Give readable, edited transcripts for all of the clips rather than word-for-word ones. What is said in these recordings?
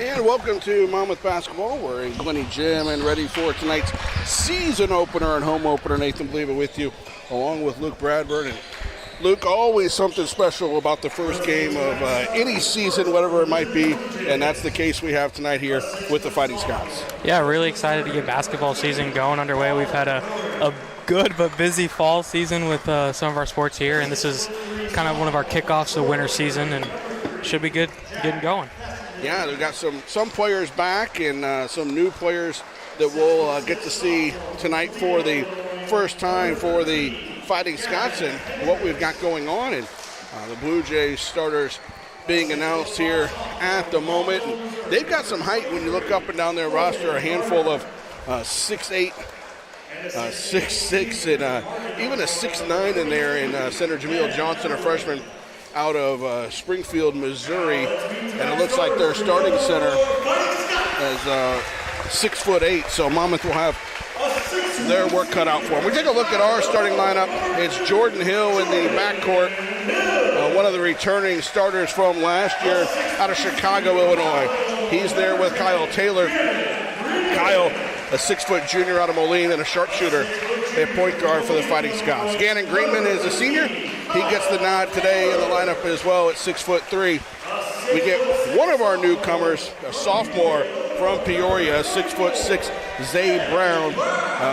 And welcome to Monmouth Basketball. We're in Glenny Gym and ready for tonight's season opener and home opener. Nathan Bleva with you, along with Luke Bradburn. And Luke, always something special about the first game of any season, whatever it might be, and that's the case we have tonight here with the Fighting Scots. Yeah, really excited to get basketball season going underway. We've had a good but busy fall season with some of our sports here, and this is kind of one of our kickoffs of winter season, and should be good getting going. Yeah, we've got some players back and some new players that we'll get to see tonight for the first time for the Fighting Scots and what we've got going on. And the Blue Jays starters being announced here at the moment. And they've got some height when you look up and down their roster, a handful of 6'8", 6'6", and even a 6'9" in there in center Jameel Johnson, a freshman out of Springfield, Missouri, and it looks like their starting center is 6'8", so Monmouth will have their work cut out for them. We take a look at our starting lineup. It's Jordan Hill in the backcourt, one of the returning starters from last year out of Chicago, Illinois. He's there with Kyle Taylor. Kyle, a 6-foot junior out of Moline and a sharpshooter at point guard for the Fighting Scots. Gannon Greenman is a senior. He gets the nod today in the lineup as well at 6'3". We get one of our newcomers, a sophomore from Peoria, 6'6", Zay Brown,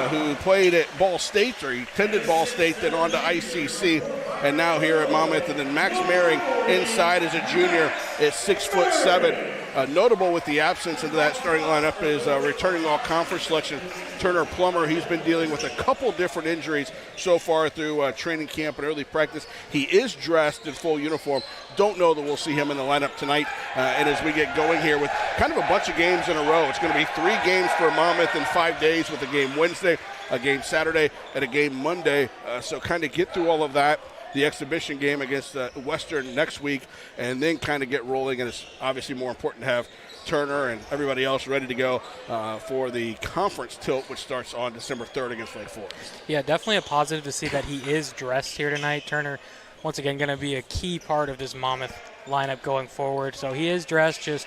who played at Ball State, or he attended Ball State, then on to ICC, and now here at Monmouth. And then Max Maring inside as a junior at 6'7". Notable with the absence of that starting lineup is returning all-conference selection, Turner Plummer. He's been dealing with a couple different injuries so far through training camp and early practice. He is dressed in full uniform. Don't know that we'll see him in the lineup tonight. And as we get going here with kind of a bunch of games in a row, it's going to be 3 games for Monmouth in 5 days, with a game Wednesday, a game Saturday, and a game Monday. So kind of get through all of that. The exhibition game against Western next week, and then kind of get rolling. And it's obviously more important to have Turner and everybody else ready to go for the conference tilt, which starts on December 3rd against Lake Forest. Yeah, definitely a positive to see that he is dressed here tonight. Turner, once again, going to be a key part of this Monmouth lineup going forward. So he is dressed, just,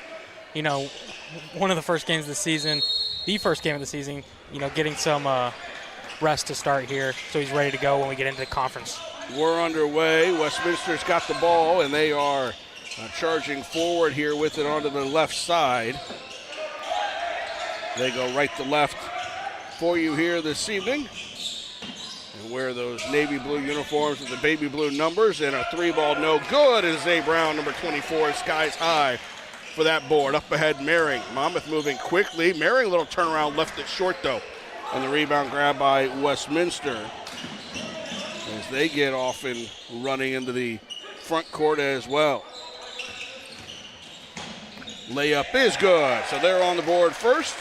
one of the first games of the season, the first game of the season, getting some rest to start here. So he's ready to go when we get into the conference. We're underway. Westminster's got the ball, and they are charging forward here with it onto the left side. They go right to left for you here this evening. And wear those navy blue uniforms with the baby blue numbers, and a 3-ball no good. And Zay Brown, number 24, skies high for that board. Up ahead, Maring. Monmouth moving quickly. Maring, a little turnaround, left it short, though. And the rebound grab by Westminster, as they get off and running into the front court as well. Layup is good, so they're on the board first.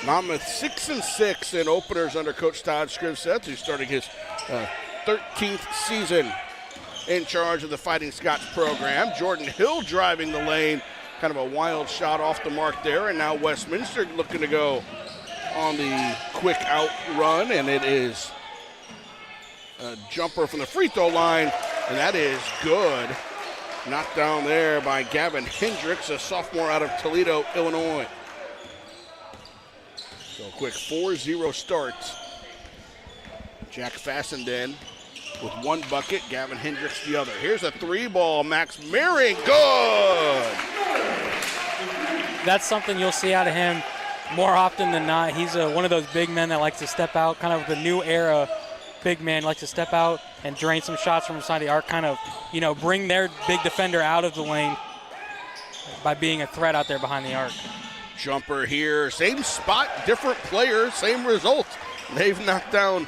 Monmouth 6-6 in openers under Coach Todd Scrivseth, who's starting his 13th season in charge of the Fighting Scots program. Jordan Hill driving the lane, kind of a wild shot off the mark there, and now Westminster looking to go on the quick out run, and it is a jumper from the free throw line, and that is good. Knocked down there by Gavin Hendricks, a sophomore out of Toledo, Illinois. So a quick 4-0 start. Jack Fassenden with 1 bucket, Gavin Hendricks the other. Here's a 3-ball, Max Maring, good! That's something you'll see out of him more often than not. He's one of those big men that likes to step out, kind of the new era big man, likes to step out and drain some shots from inside the arc, kind of, bring their big defender out of the lane by being a threat out there behind the arc. Jumper here, same spot, different player, same result. They've knocked down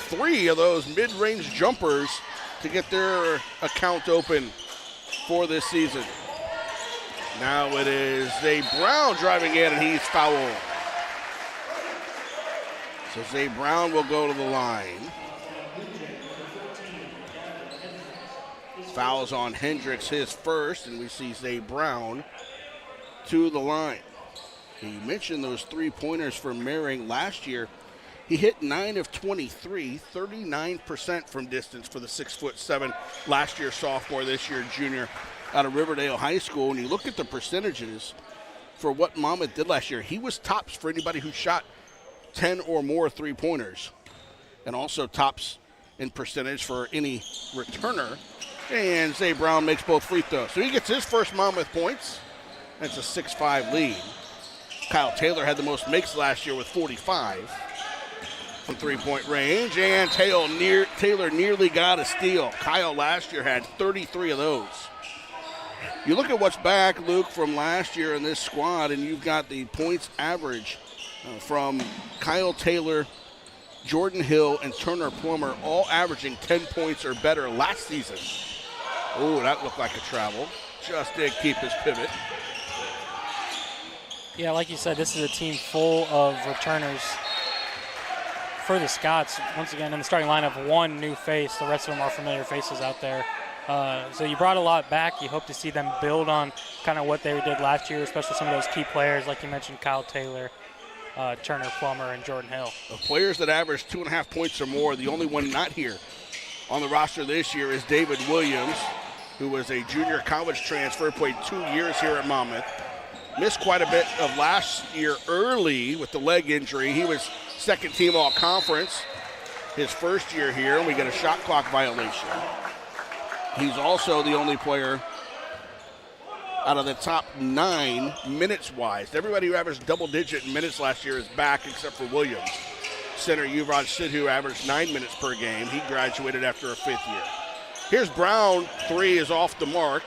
3 of those mid-range jumpers to get their account open for this season. Now it is Zay Brown driving in, and he's fouled. So Zay Brown will go to the line. Fouls on Hendricks, his first, and we see Zay Brown to the line. You mentioned those 3-pointers for Maring last year. He hit 9 of 23, 39% from distance for the 6'7" last year sophomore, this year junior out of Riverdale High School, and you look at the percentages for what Monmouth did last year, he was tops for anybody who shot 10 or more three-pointers, and also tops in percentage for any returner. And Zay Brown makes both free throws. So he gets his first Monmouth points. That's a 6-5 lead. Kyle Taylor had the most makes last year with 45 from three-point range, and Taylor nearly got a steal. Kyle last year had 33 of those. You look at what's back, Luke, from last year in this squad, and you've got the points average from Kyle Taylor, Jordan Hill, and Turner Plummer, all averaging 10 points or better last season. Oh, that looked like a travel. Just did keep his pivot. Yeah, like you said, this is a team full of returners. For the Scots, once again, in the starting lineup, one new face. The rest of them are familiar faces out there. So you brought a lot back. You hope to see them build on kind of what they did last year, especially some of those key players, like you mentioned, Kyle Taylor, Turner Plummer, and Jordan Hill. Of players that average 2.5 points or more, the only one not here on the roster this year is David Williams, who was a junior college transfer, played 2 years here at Monmouth. Missed quite a bit of last year early with the leg injury. He was second team all-conference his first year here, and we get a shot clock violation. He's also the only player out of the top 9 minutes-wise. Everybody who averaged double-digit minutes last year is back except for Williams. Center Yuvraj Sidhu averaged 9 minutes per game. He graduated after a 5th year. Here's Brown. 3 is off the mark.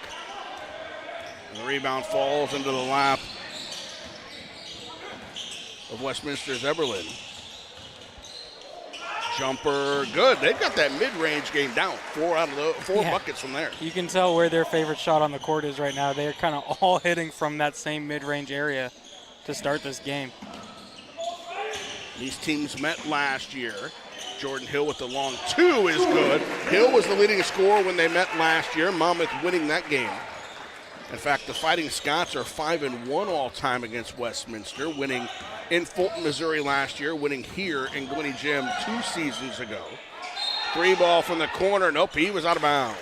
And the rebound falls into the lap of Westminster's Eberlin. Jumper, good. They've got that mid-range game down. 4 out of the 4 buckets from there. You can tell where their favorite shot on the court is right now. They're kind of all hitting from that same mid-range area to start this game. These teams met last year. Jordan Hill with the long 2 is good. Hill was the leading scorer when they met last year. Monmouth winning that game. In fact, the Fighting Scots are 5-1 all-time against Westminster, winning in Fulton, Missouri last year, winning here in Gwinnett Gym 2 seasons ago. 3 ball from the corner. Nope, he was out of bounds.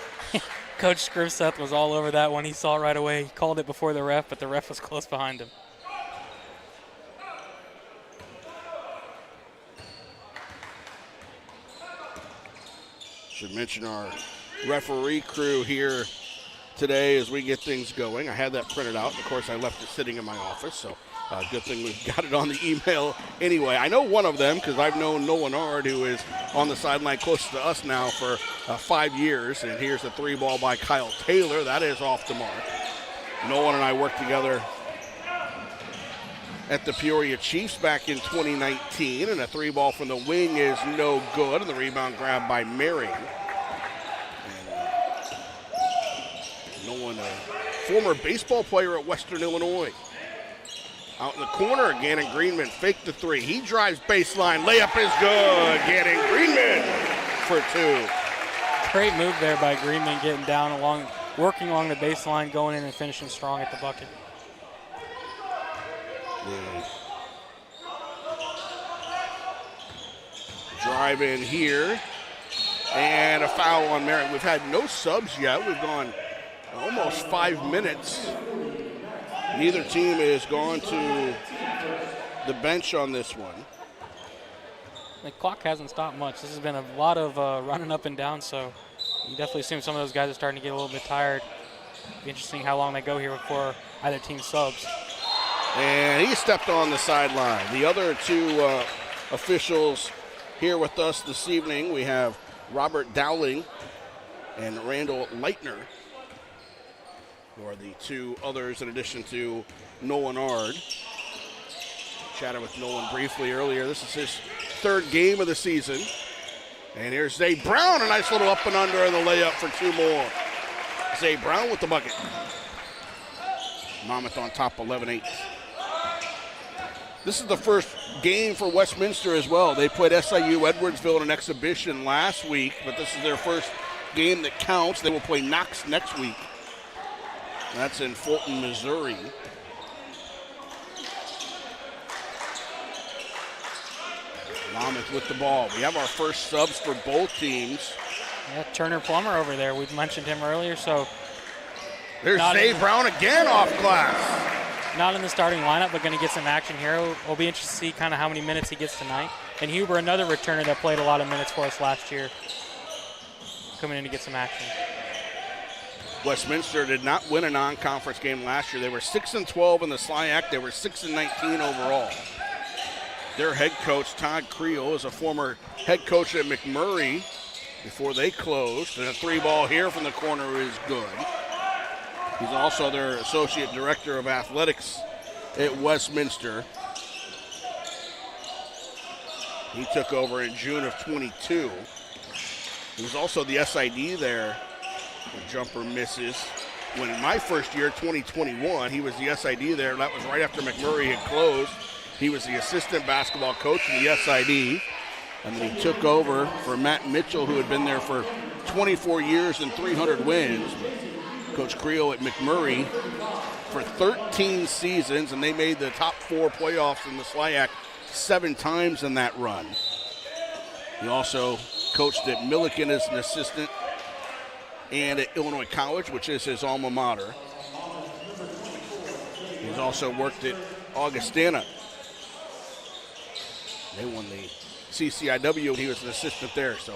Coach Scrivseth was all over that one. He saw it right away. He called it before the ref, but the ref was close behind him. Should mention our referee crew here today as we get things going. I had that printed out. Of course, I left it sitting in my office, so good thing we've got it on the email anyway. I know one of them because I've known Nolan Ard, who is on the sideline closest to us now for 5 years. And here's the 3 ball by Kyle Taylor. That is off the mark. Nolan and I worked together at the Peoria Chiefs back in 2019, and a 3 ball from the wing is no good, and the rebound grabbed by Marion. Nolan, a former baseball player at Western Illinois. Out in the corner, Gannon Greenman faked the 3. He drives baseline. Layup is good. Gannon Greenman for 2. Great move there by Greenman, getting down along, working along the baseline, going in and finishing strong at the bucket. Yeah. Drive in here. And a foul on Marion. We've had no subs yet. We've gone almost 5 minutes. Neither team has gone to the bench on this one. The clock hasn't stopped much. This has been a lot of running up and down, so you definitely assume some of those guys are starting to get a little bit tired. It'll be interesting how long they go here before either team subs. And he stepped on the sideline. The other 2 officials here with us this evening, we have Robert Dowling and Randall Leitner, who are the 2 others in addition to Nolan Ard. Chatted with Nolan briefly earlier. This is his 3rd game of the season. And here's Zay Brown, a nice little up and under and the layup for 2 more. Zay Brown with the bucket. Monmouth on top 11-8. This is the first game for Westminster as well. They played SIU Edwardsville in an exhibition last week, but this is their first game that counts. They will play Knox next week. That's in Fulton, Missouri. Monmouth with the ball. We have our first subs for both teams. Yeah, Turner Plummer over there. We've mentioned him earlier, so There's Zay Brown again off glass. Not in the starting lineup, but going to get some action here. We'll be interested to see kind of how many minutes he gets tonight. And Huber, another returner that played a lot of minutes for us last year, coming in to get some action. Westminster did not win a non-conference game last year. They were 6-12 in the SLIAC. They were 6-19 overall. Their head coach, Todd Creel, is a former head coach at McMurray before they closed. And a 3-ball here from the corner is good. He's also their associate director of athletics at Westminster. He took over in June of 22. He was also the SID there. The jumper misses. When in my first year, 2021, he was the SID there. That was right after McMurray had closed. He was the assistant basketball coach in the SID. And then he took over for Matt Mitchell, who had been there for 24 years and 300 wins. Coach Creel at McMurray for 13 seasons, and they made the top 4 playoffs in the SLIAC 7 times in that run. He also coached at Milliken as an assistant and at Illinois College, which is his alma mater. He's also worked at Augustana. They won the CCIW, and he was an assistant there. So,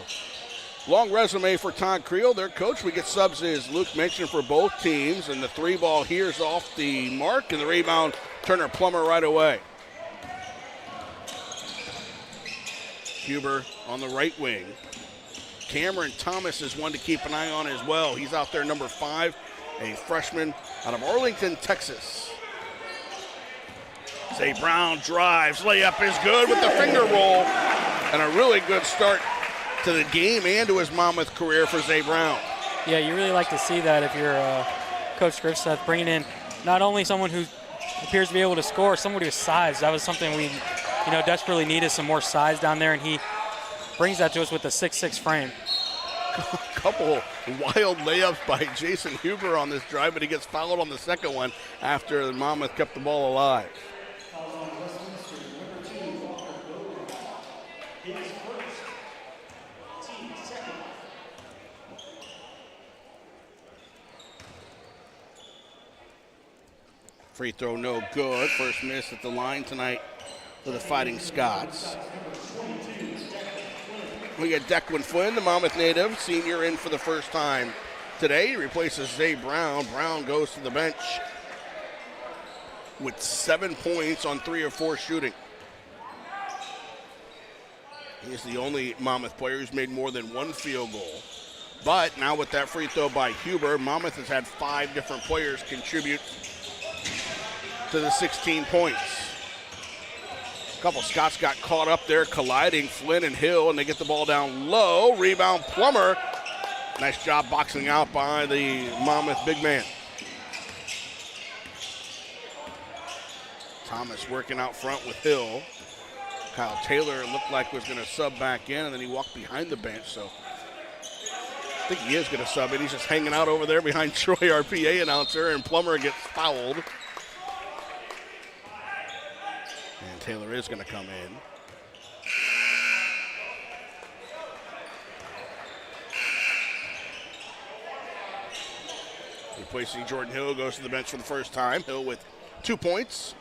long resume for Todd Creel, their coach. We get subs, as Luke mentioned, for both teams, and the 3-ball here is off the mark, and the rebound, Turner Plummer right away. Huber on the right wing. Cameron Thomas is one to keep an eye on as well. He's out there, number 5, a freshman out of Arlington, Texas. Zay Brown drives, layup is good with the finger roll, and a really good start to the game and to his Monmouth career for Zay Brown. Yeah, you really like to see that if you're Coach Griffith, bringing in not only someone who appears to be able to score, somebody with size. That was something we desperately needed, some more size down there, and he brings that to us with a 6'6" frame. A couple wild layups by Jason Huber on this drive, but he gets fouled on the second one after the Monmouth kept the ball alive. Free throw no good. First miss at the line tonight for the Fighting Scots. We got Declan Flynn, the Monmouth native, senior, in for the first time today. He replaces Zay Brown. Brown goes to the bench with 7 points on 3 of 4 shooting. He's the only Monmouth player who's made more than 1 field goal. But now with that free throw by Huber, Monmouth has had 5 different players contribute to the 16 points. A couple Scots got caught up there colliding, Flynn and Hill, and they get the ball down low. Rebound Plummer. Nice job boxing out by the Monmouth big man. Thomas working out front with Hill. Kyle Taylor looked like was going to sub back in, and then he walked behind the bench, so I think he is going to sub in. He's just hanging out over there behind Troy, our PA announcer, and Plummer gets fouled. And Taylor is going to come in. Replacing Jordan Hill, goes to the bench for the first time. Hill with 2 points.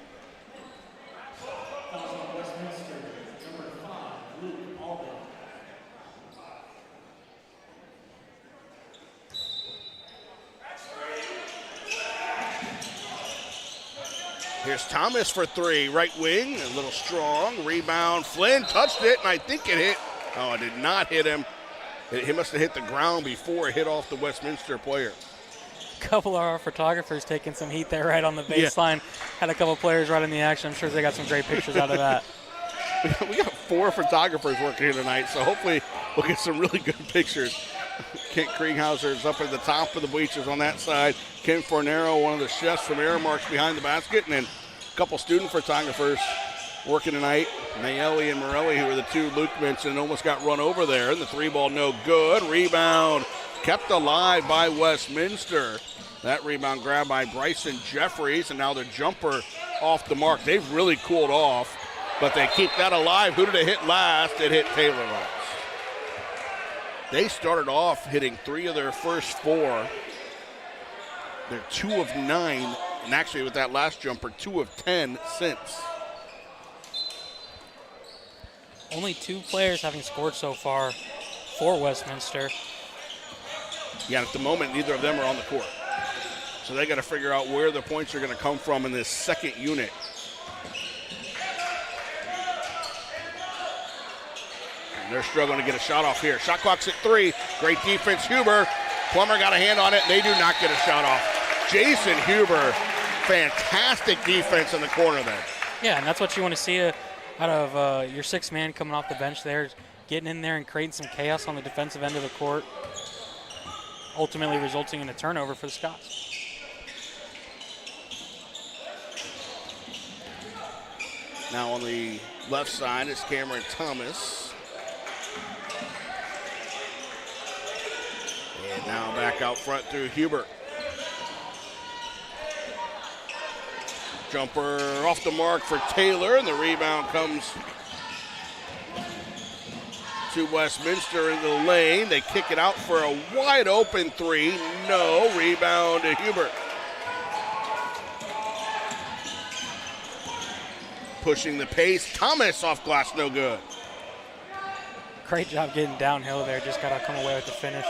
Here's Thomas for 3, right wing, a little strong, rebound. Flynn touched it, and I think it hit. Oh, it did not hit him. He must have hit the ground before it hit off the Westminster player. A couple of our photographers taking some heat there right on the baseline. Yeah. Had a couple players right in the action. I'm sure they got some great pictures out of that. We got 4 photographers working here tonight, so hopefully we'll get some really good pictures. Kent Krieghauser is up at the top of the bleachers on that side. Ken Fornero, one of the chefs from Airmarks, behind the basket. And then a couple student photographers working tonight. Mayeli and Morelli, who are the 2 Luke mentioned, almost got run over there. And the 3-ball no good. Rebound kept alive by Westminster. That rebound grabbed by Bryson Jeffries. And now the jumper off the mark. They've really cooled off, but they keep that alive. Who did it hit last? It hit Taylor last. They started off hitting 3 of their first 4. They're 2 of 9, and actually with that last jumper, 2 of 10 since. Only 2 players having scored so far for Westminster. Yeah, at the moment, neither of them are on the court. So they got to figure out where the points are going to come from in this second unit. And they're struggling to get a shot off here. Shot clock's at 3. Great defense, Huber. Plummer got a hand on it. They do not get a shot off. Jason Huber, fantastic defense in the corner there. Yeah, and that's what you want to see out of your 6th man coming off the bench there, getting in there and creating some chaos on the defensive end of the court, ultimately resulting in a turnover for the Scots. Now on the left side is Cameron Thomas. And now back out front through Huber. Jumper off the mark for Taylor, and the rebound comes to Westminster in the lane. They kick it out for a wide open 3. No, rebound to Huber. Pushing the pace. Thomas off glass, no good. Great job getting downhill there. Just got to come away with the finish.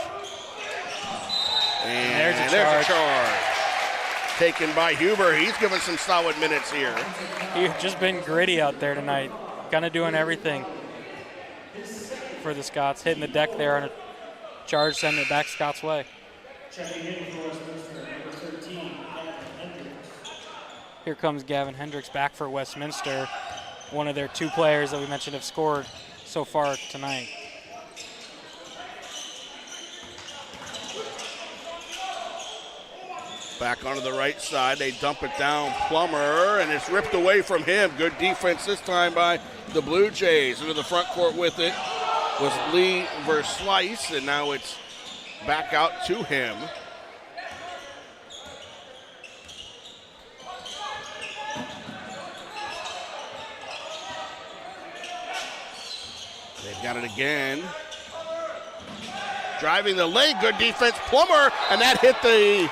And there's a charge. Taken by Huber. He's given some solid minutes here. He's just been gritty out there tonight. Kind of doing everything for the Scots. Hitting the deck there on a charge, sending it back Scots' way. Here comes Gavin Hendricks back for Westminster. One of their 2 players that we mentioned have scored so far tonight. Back onto the right side, they dump it down Plummer, and it's ripped away from him. Good defense this time by the Blue Jays. Into the front court with it was Lee Verslice, and now it's back out to him. They've got it again. Driving the lane, good defense, Plummer, and that hit the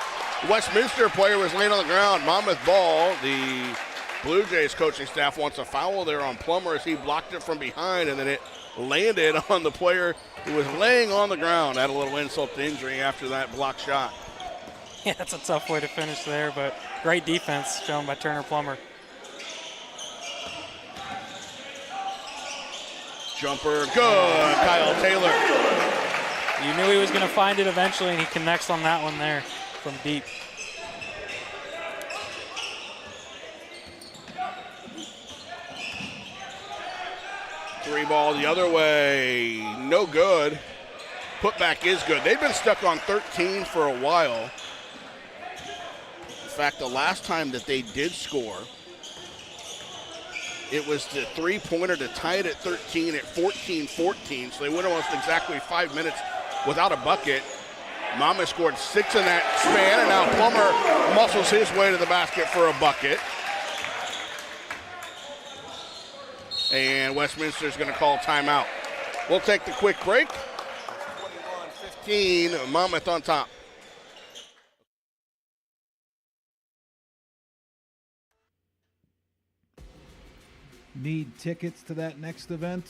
Westminster player, was laying on the ground. Monmouth ball. The Blue Jays coaching staff wants a foul there on Plummer as he blocked it from behind, and then it landed on the player who was laying on the ground. Had a little insult to injury after that block shot. Yeah, that's a tough way to finish there, but great defense shown by Turner Plummer. Jumper, good. Kyle Taylor. You knew he was going to find it eventually, and he connects on that one there from deep. Three ball the other way, no good. Putback is good. They've been stuck on 13 for a while. In fact, the last time that they did score, it was the three-pointer to tie it at 13 at 14-14, so they went almost exactly 5 minutes without a bucket. Monmouth scored 6 in that span, and now Plummer muscles his way to the basket for a bucket. And Westminster's going to call timeout. We'll take the quick break. 21-15, Monmouth on top. Need tickets to that next event?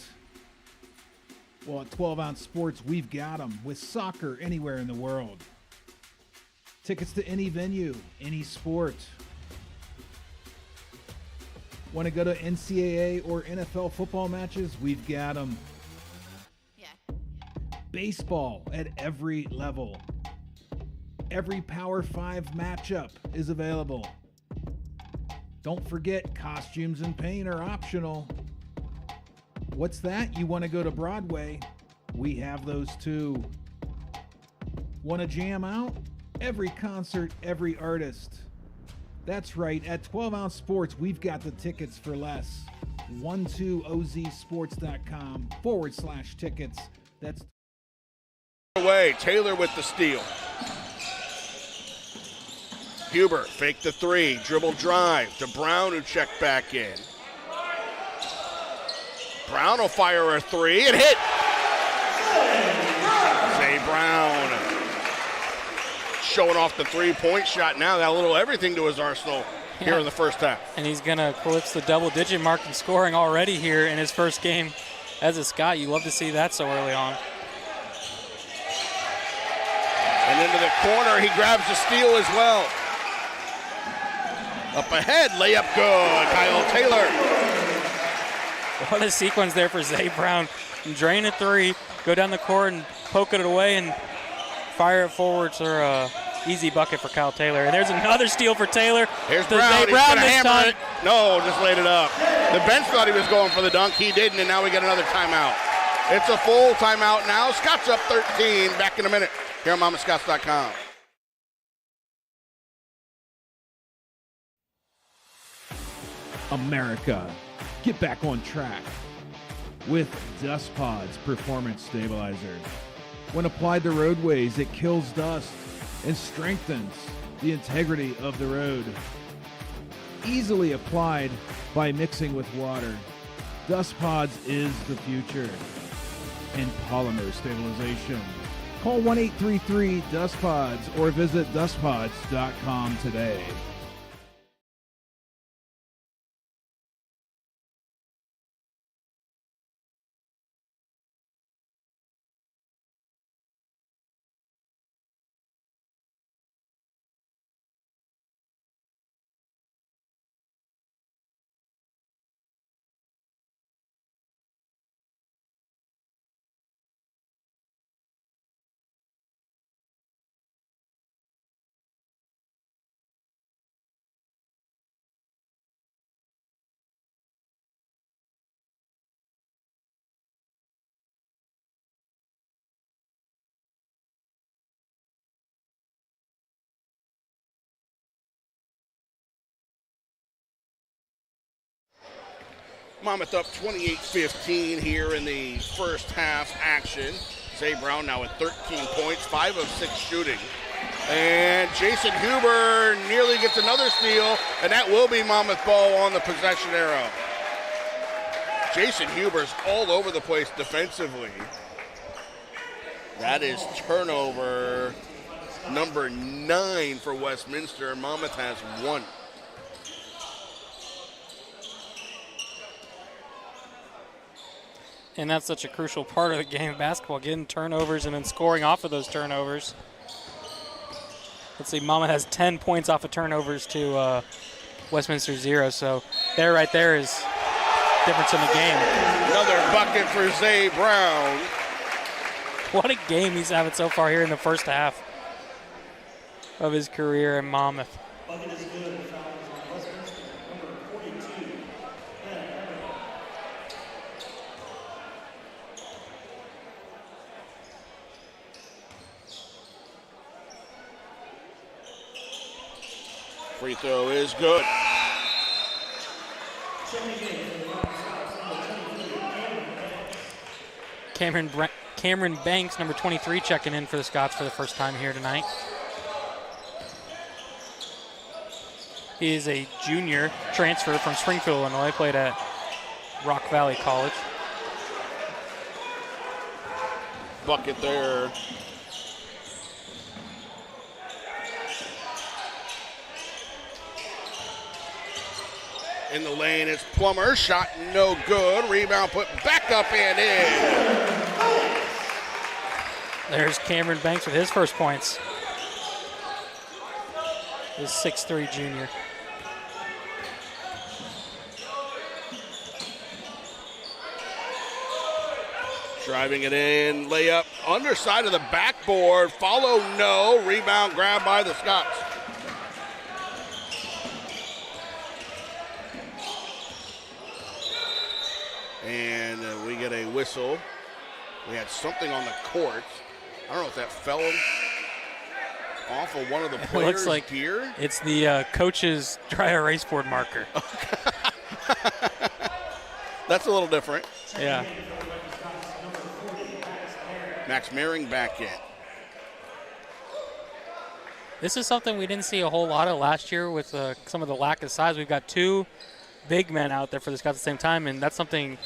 Well, at 12-Ounce Sports, we've got them with soccer anywhere in the world. Tickets to any venue, any sport. Want to go to NCAA or NFL football matches? We've got them. Yeah. Baseball at every level. Every Power 5 matchup is available. Don't forget, costumes and paint are optional. What's that? You want to go to Broadway? We have those too. Want to jam out? Every concert, every artist. That's right, at 12-Ounce Sports, we've got the tickets for less. 12ozsports.com/tickets. That's away. Taylor with the steal. Huber, fake the three, dribble drive to Brown, who checked back in. Brown will fire a three and hit. Zay Brown showing off the three-point shot now. Got a little everything to his arsenal here in the first half. And he's going to eclipse the double-digit mark in scoring already here in his first game as a Scot. You love to see that so early on. And into the corner, he grabs the steal as well. Up ahead, layup good. Kyle Taylor. What a sequence there for Zay Brown. Drain a three, go down the court and poke it away and fire it forwards for a easy bucket for Kyle Taylor. And there's another steal for Taylor. Here's Brown. Zay Brown this hammer time. it. No, just laid it up. The bench thought he was going for the dunk. He didn't, and now we get another timeout. It's a full timeout now. Scott's up 13. Back in a minute here on MamaScots.com. America, get back on track with Dust Pods Performance Stabilizer. When applied to roadways, it kills dust and strengthens the integrity of the road. Easily applied by mixing with water. Dust Pods is the future in polymer stabilization. Call 1-833-DUST-PODS or visit dustpods.com today. Monmouth up 28-15 here in the first half action. Zay Brown now with 13 points, 5 of 6 shooting. And Jason Huber nearly gets another steal, and that will be Monmouth ball on the possession arrow. Jason Huber's all over the place defensively. That is turnover number 9 for Westminster. Monmouth has 1. And that's such a crucial part of the game of basketball, getting turnovers and then scoring off of those turnovers. Let's see, Monmouth has 10 points off of turnovers to Westminster 0. So right there is difference in the game. Another bucket for Zay Brown. What a game he's having so far here in the first half of his career in Monmouth. Free throw is good. Cameron Banks, number 23, checking in for the Scots for the first time here tonight. He is a junior transfer from Springfield, Illinois, played at Rock Valley College. Bucket there. In the lane, it's Plummer. Shot no good. Rebound put back up and in. There's Cameron Banks with his first points. His 6'3" junior. Driving it in. Layup. Underside of the backboard. Follow no. Rebound grabbed by the Scots. And we get a whistle. We had something on the court. I don't know if that fell off of one of the players' looks like gear. It's the coach's dry erase board marker. That's a little different. Yeah. Max Mehring back in. This is something we didn't see a whole lot of last year with some of the lack of size. We've got 2 big men out there for the Scots at the same time, and that's something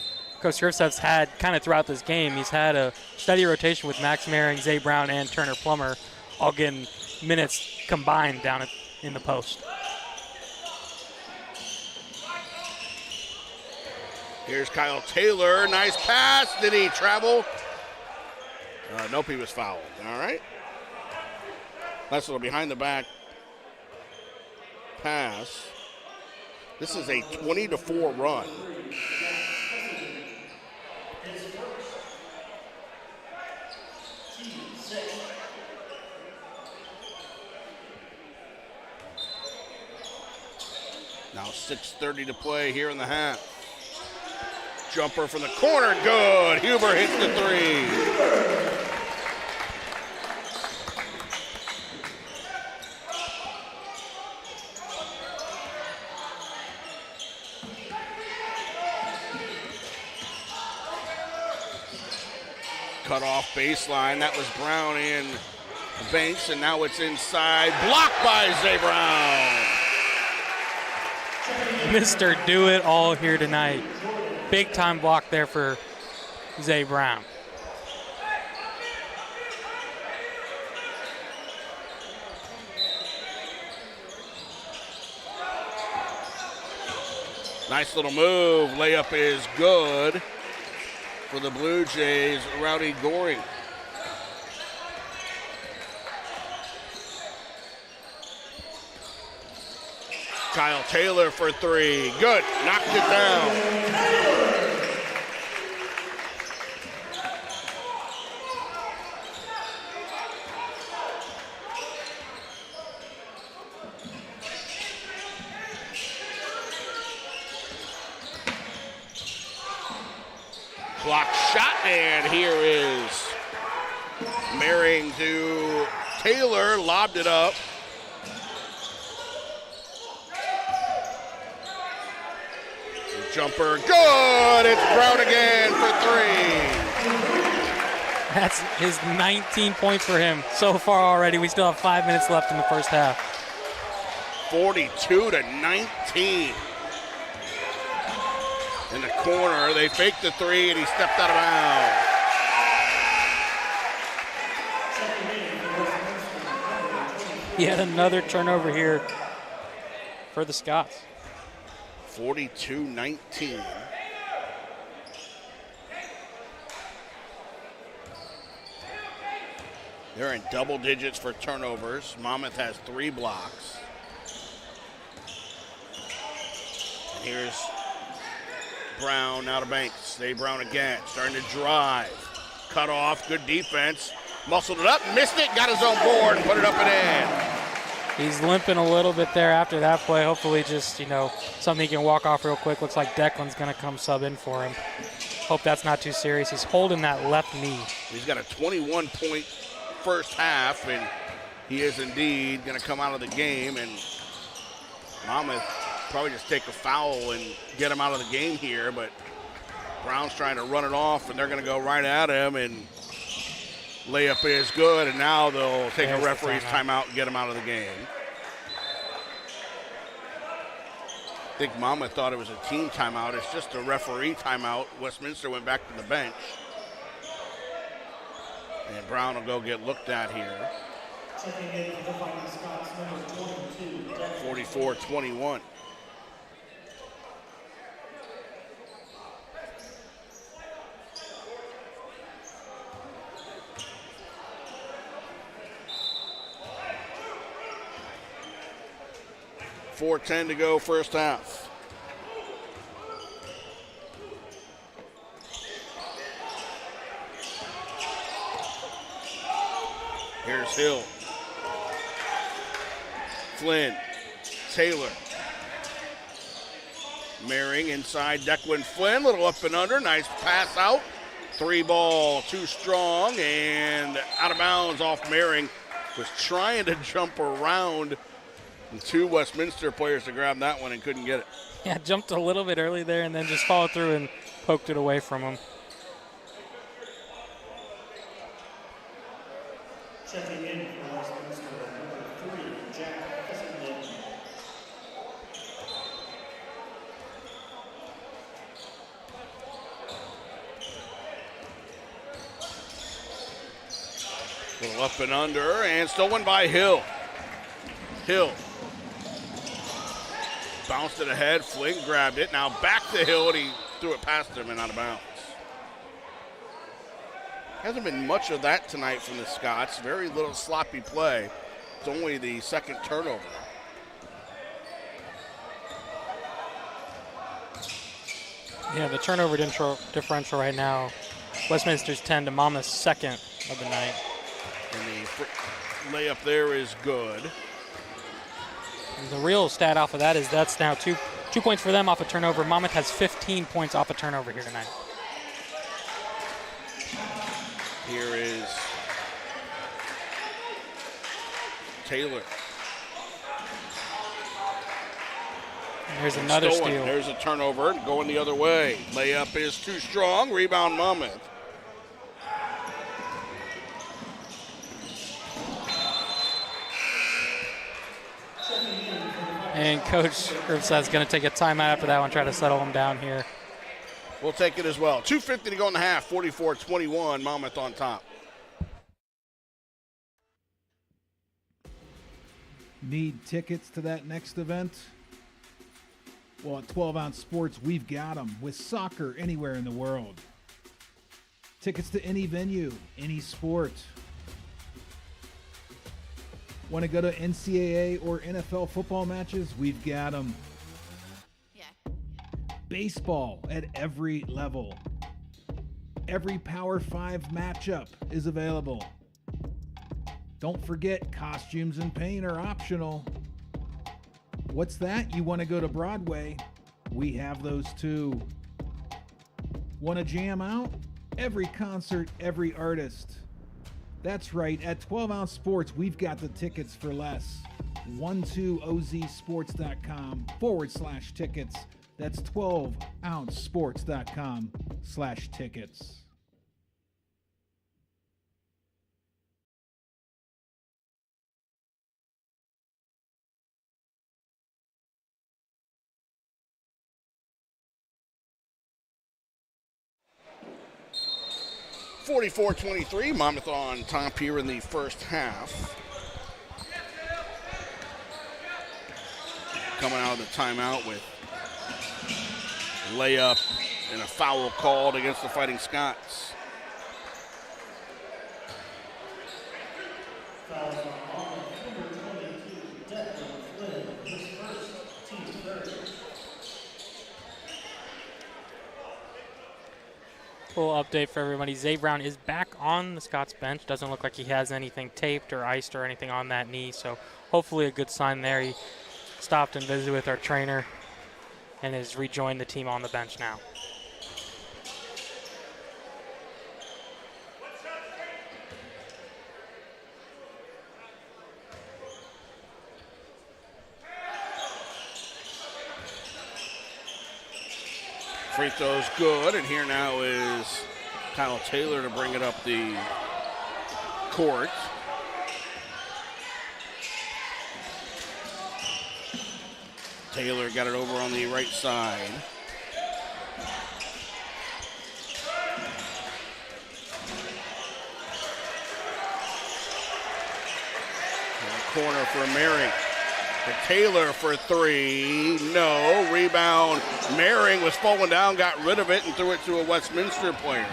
Coach Grifseth's had kind of throughout this game. He's had a steady rotation with Max Mehring, Zay Brown, and Turner Plummer all getting minutes combined down in the post. Here's Kyle Taylor. Nice pass. Did he travel? Nope, he was fouled. All right. Nice little behind the back pass. This is a 20-4 run. Now 6:30 to play here in the half. Jumper from the corner, good. Huber hits the three. Cut off baseline. That was Brown and Banks, and now it's inside. Blocked by Zay Brown. Mr. Do It All here tonight. Big time block there for Zay Brown. Nice little move. Layup is good for the Blue Jays. Rowdy Goring. Kyle Taylor for three. Good. Knocked it down. Block shot, and here is Merring to Taylor. Lobbed it up. Jumper, good! It's Brown again for three. That's his 19 points for him so far already. We still have 5 minutes left in the first half. 42-19. In the corner, they faked the three, and he stepped out of bounds. Yet another turnover here for the Scots. 42-19. They're in double digits for turnovers. Monmouth has 3 blocks. And here's Brown, now to Banks. Zay Brown again, starting to drive. Cut off, good defense. Muscled it up, missed it, got his own board, put it up and in. He's limping a little bit there after that play. Hopefully just, something he can walk off real quick. Looks like Declan's going to come sub in for him. Hope that's not too serious. He's holding that left knee. He's got a 21-point first half, and he is indeed going to come out of the game. And Monmouth probably just take a foul and get him out of the game here, but Brown's trying to run it off, and they're going to go right at him, and layup is good, and now they'll take a referee's timeout and get him out of the game. I think Monmouth thought it was a team timeout. It's just a referee timeout. Westminster went back to the bench. And Brown will go get looked at here. 44-21. .4:10 to go first half. Here's Hill. Flynn. Taylor. Merring inside Declan Flynn. Little up and under. Nice pass out. 3 ball. Too strong. And out of bounds off Merring. Was trying to jump around. And 2 Westminster players to grab that one and couldn't get it. Yeah, jumped a little bit early there and then just followed through and poked it away from him. Checking in for Westminster, number 3, Jack Essendon. Little up and under, and stolen by Hill. Hill bounced it ahead, Fling grabbed it. Now back to Hill, and he threw it past him and out of bounds. Hasn't been much of that tonight from the Scots. Very little sloppy play. It's only the second turnover. Yeah, the turnover differential right now, Westminster's 10 to Monmouth's second of the night. And the layup there is good. And the real stat off of that is that's now two points for them off a turnover. Monmouth has 15 points off a turnover here tonight. Here is Taylor. And there's another steal. There's a turnover going the other way. Layup is too strong. Rebound Monmouth. And Coach Grimstad's going to take a timeout after that one, try to settle him down here. We'll take it as well. 2:50 to go in the half. 44-21. Monmouth on top. Need tickets to that next event? Well, at 12-ounce sports, we've got them with soccer anywhere in the world. Tickets to any venue, any sport. Want to go to NCAA or NFL football matches? We've got them. Yeah. Baseball at every level. Every Power 5 matchup is available. Don't forget, costumes and paint are optional. What's that? You want to go to Broadway? We have those too. Want to jam out? Every concert, every artist. That's right, at 12-ounce sports, we've got the tickets for less. 12ozsports.com/tickets. That's 12ouncesports.com/tickets. (44-23). Monmouth on top here in the first half. Coming out of the timeout with layup and a foul called against the Fighting Scots. Fouls on Monmouth, number 22, Declan Flynn, his first, team third. Full update for everybody. Zay Brown is back on the Scots bench. Doesn't look like he has anything taped or iced or anything on that knee, so hopefully a good sign there. He stopped and visited with our trainer and has rejoined the team on the bench now. Free throw's good, and here now is Kyle Taylor to bring it up the court. Taylor got it over on the right side. Corner for Mary. To Taylor for three. No. Rebound. Maring was falling down, got rid of it, and threw it to a Westminster player.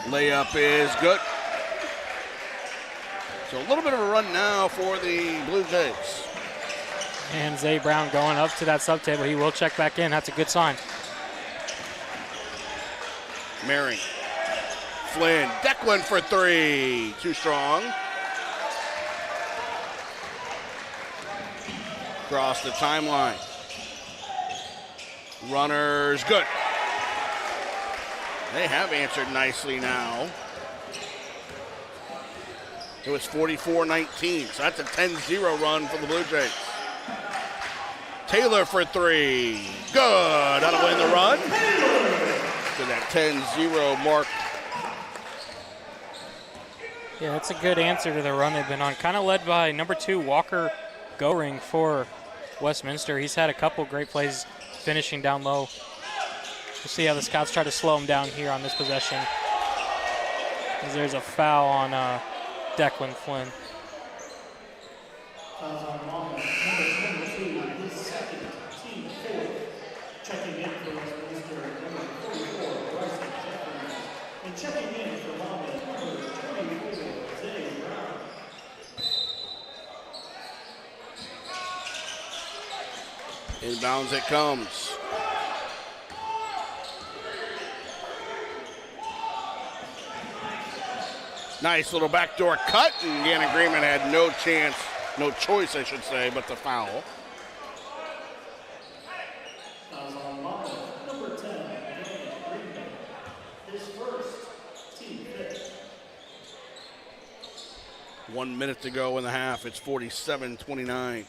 Layup is good. So a little bit of a run now for the Blue Jays. And Zay Brown going up to that sub table. He will check back in. That's a good sign. Maring. Flynn. Declan for three. Too strong. Across the timeline. Runners, good. They have answered nicely now. It was 44-19, so that's a 10-0 run for the Blue Jays. Taylor for three. Good. That'll win the run. To that 10-0 mark. Yeah, that's a good answer to the run they've been on. Kind of led by number 2, Walker Goring for Westminster. He's had a couple great plays finishing down low. We'll see how the Scots try to slow him down here on this possession. As there's a foul on Declan Flynn. Fouls on Monmouth, number 22, his second, team fourth. Checking in for Westminster, number 44, Bryson Jeffries. And checking in for Monmouth, number 24, Zay Brown. Inbounds it comes. Nice little backdoor cut, and Gannon Greenman had no chance, no choice, I should say, but to foul. Fouls on Monmouth, number 10, Gannon Greenman. His first, team fifth. 1 minute to go in the half. It's 47-29.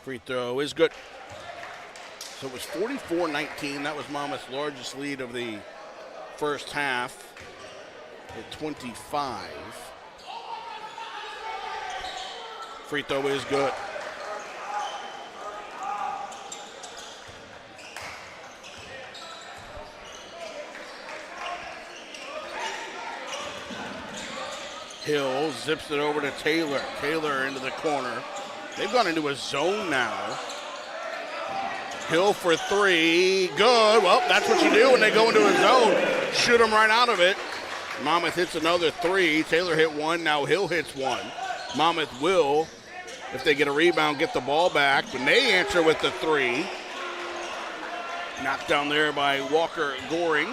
Free throw is good. So it was 44-19. That was Monmouth's largest lead of the first half at 25. Free throw is good. Hill zips it over to Taylor. Taylor into the corner. They've gone into a zone now. Hill for three. Good. Well, that's what you do when they go into a zone. Shoot them right out of it. Monmouth hits another three. Taylor hit one. Now Hill hits one. Monmouth will, if they get a rebound, get the ball back. But they answer with the three. Knocked down there by Walker Goring.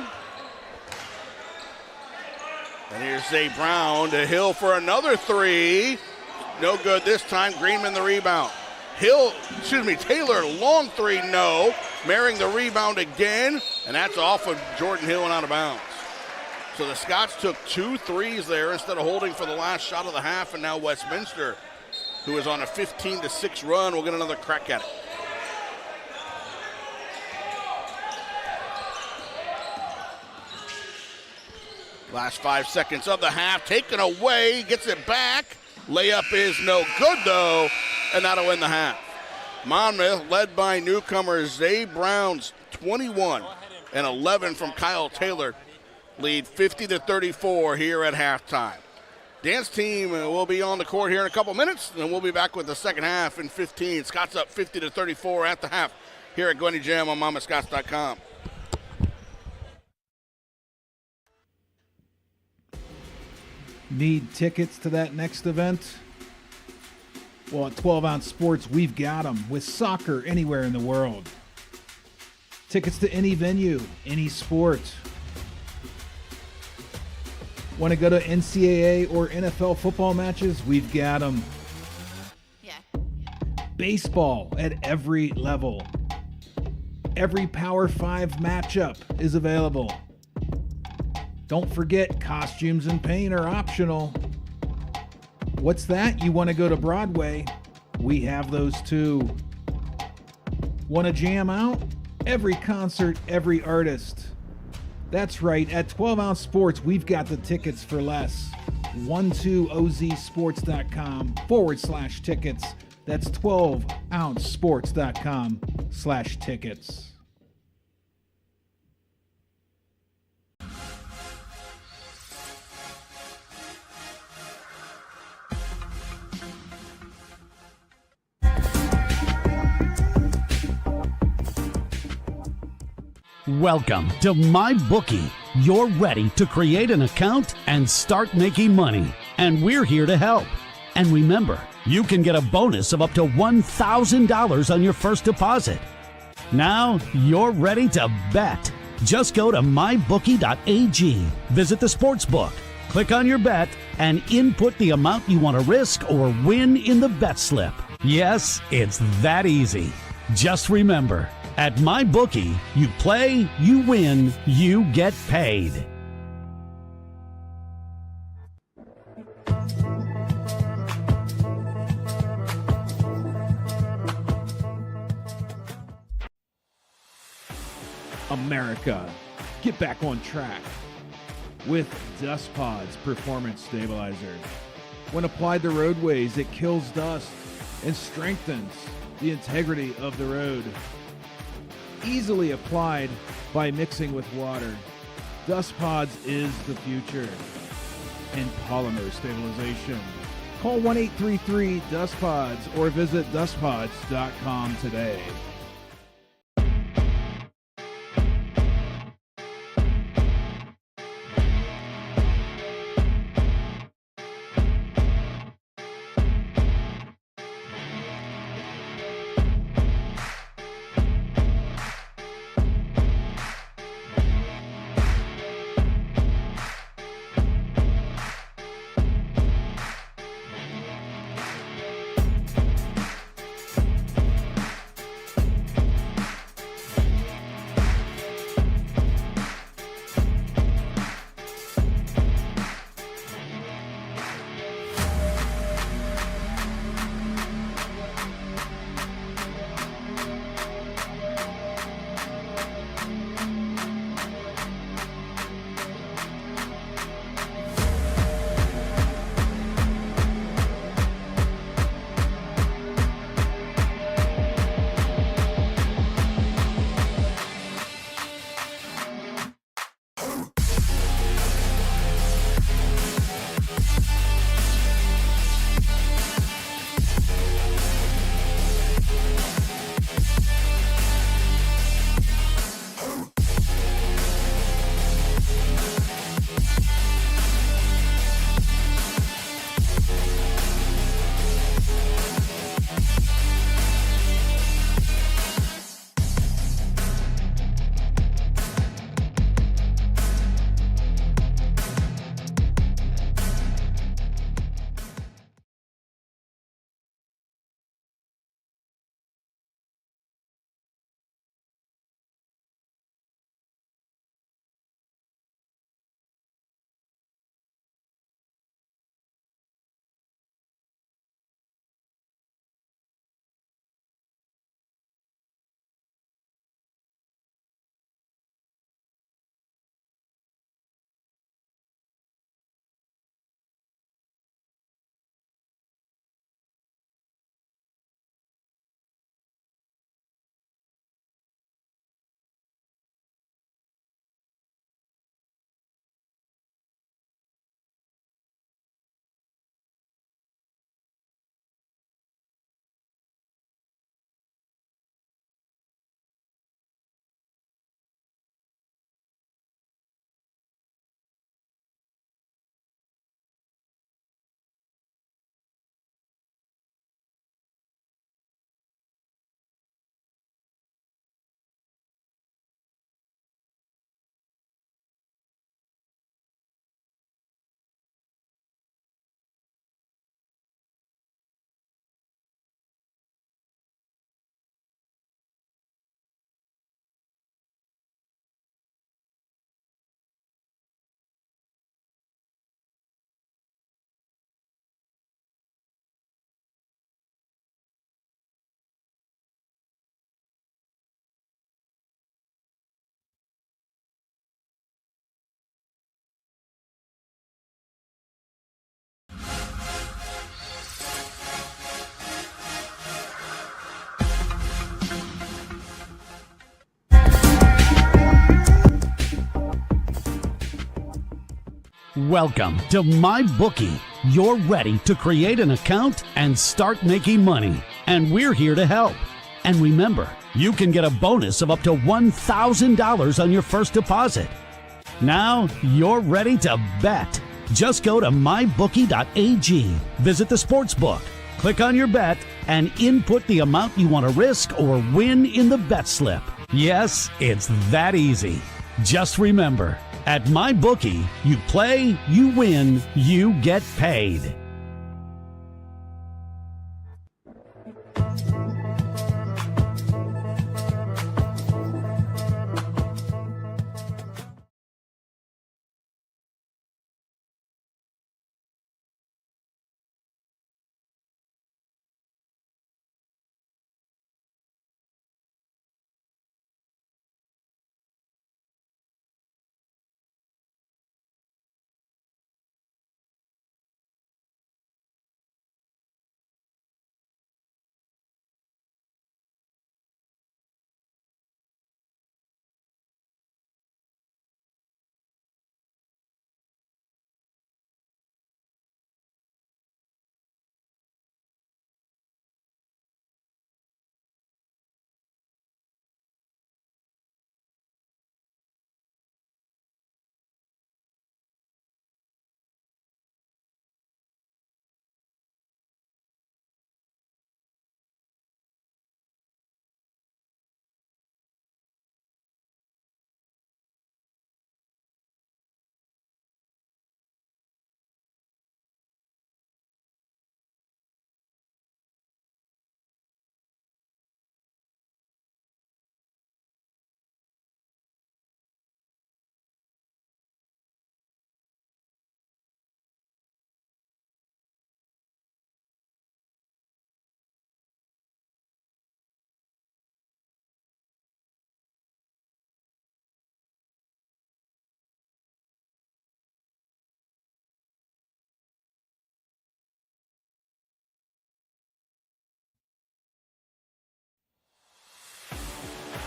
And here's Zay Brown to Hill for another three. No good this time. Greenman the rebound. Taylor, long three, no. Marrying the rebound again, and that's off of Jordan Hill and out of bounds. So the Scots took 2 threes there instead of holding for the last shot of the half, and now Westminster, who is on a 15-6 run, will get another crack at it. Last 5 seconds of the half, taken away, gets it back. Layup is no good, though, and that'll win the half. Monmouth, led by newcomers Zay Brown's 21 and 11 from Kyle Taylor, lead 50-34 here at halftime. Dan's team will be on the court here in a couple minutes, and we'll be back with the second half in 15. Scots up 50-34 at the half here at Gwenny Jam on MonmouthScots.com. Need tickets to that next event? Well, at 12 Ounce Sports, we've got them with soccer anywhere in the world. Tickets to any venue, any sport. Want to go to NCAA or NFL football matches? We've got them. Yeah. Baseball at every level. Every Power 5 matchup is available. Don't forget, costumes and paint are optional. What's that? You want to go to Broadway? We have those too. Want to jam out? Every concert, every artist. That's right, at 12 Ounce Sports, we've got the tickets for less. 12ozsports.com/tickets. That's 12ouncesports.com/tickets. Welcome to MyBookie. You're ready to create an account and start making money, and we're here to help. And remember, you can get a bonus of up to $1,000 on your first deposit. Now you're ready to bet. Just go to mybookie.ag, visit the sportsbook, click on your bet, and input the amount you want to risk or win in the bet slip. Yes, it's that easy. Just remember, at MyBookie, you play, you win, you get paid. America, get back on track with Dust Pods Performance Stabilizer. When applied to roadways, it kills dust and strengthens the integrity of the road. Easily applied by mixing with water. Dust Pods is the future. And polymer stabilization. Call 1-833-DUST-PODS or visit dustpods.com today. Welcome to MyBookie. You're ready to create an account and start making money, and we're here to help. And remember, you can get a bonus of up to $1,000 on your first deposit. Now you're ready to bet. Just go to mybookie.ag, visit the sportsbook, click on your bet, and input the amount you want to risk or win in the bet slip. Yes, it's that easy. Just remember, at MyBookie, you play, you win, you get paid.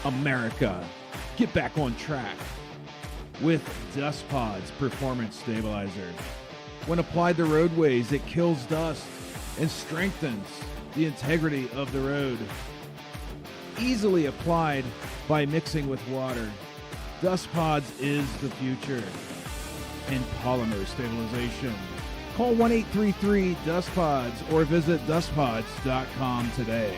America, get back on track with Dust Pods Performance Stabilizer. When applied to roadways, it kills dust and strengthens the integrity of the road. Easily applied by mixing with water. Dust Pods is the future in polymer stabilization. Call 1-833-DUST-PODS or visit dustpods.com today.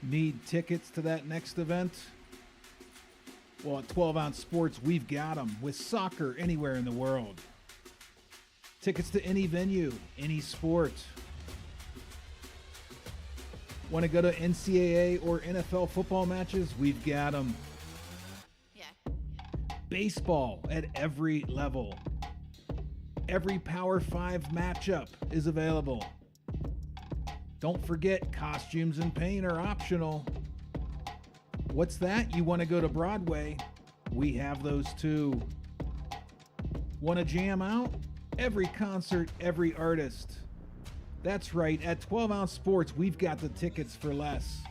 Need tickets to that next event? Well, at 12 Ounce Sports, we've got them with soccer anywhere in the world. Tickets to any venue, any sport. Want to go to NCAA or NFL football matches? We've got them. Baseball at every level. Every Power 5 matchup is available. Don't forget, costumes and paint are optional. What's that? You want to go to Broadway? We have those too. Want to jam out? Every concert, every artist. That's right, at 12 Ounce Sports, we've got the tickets for less.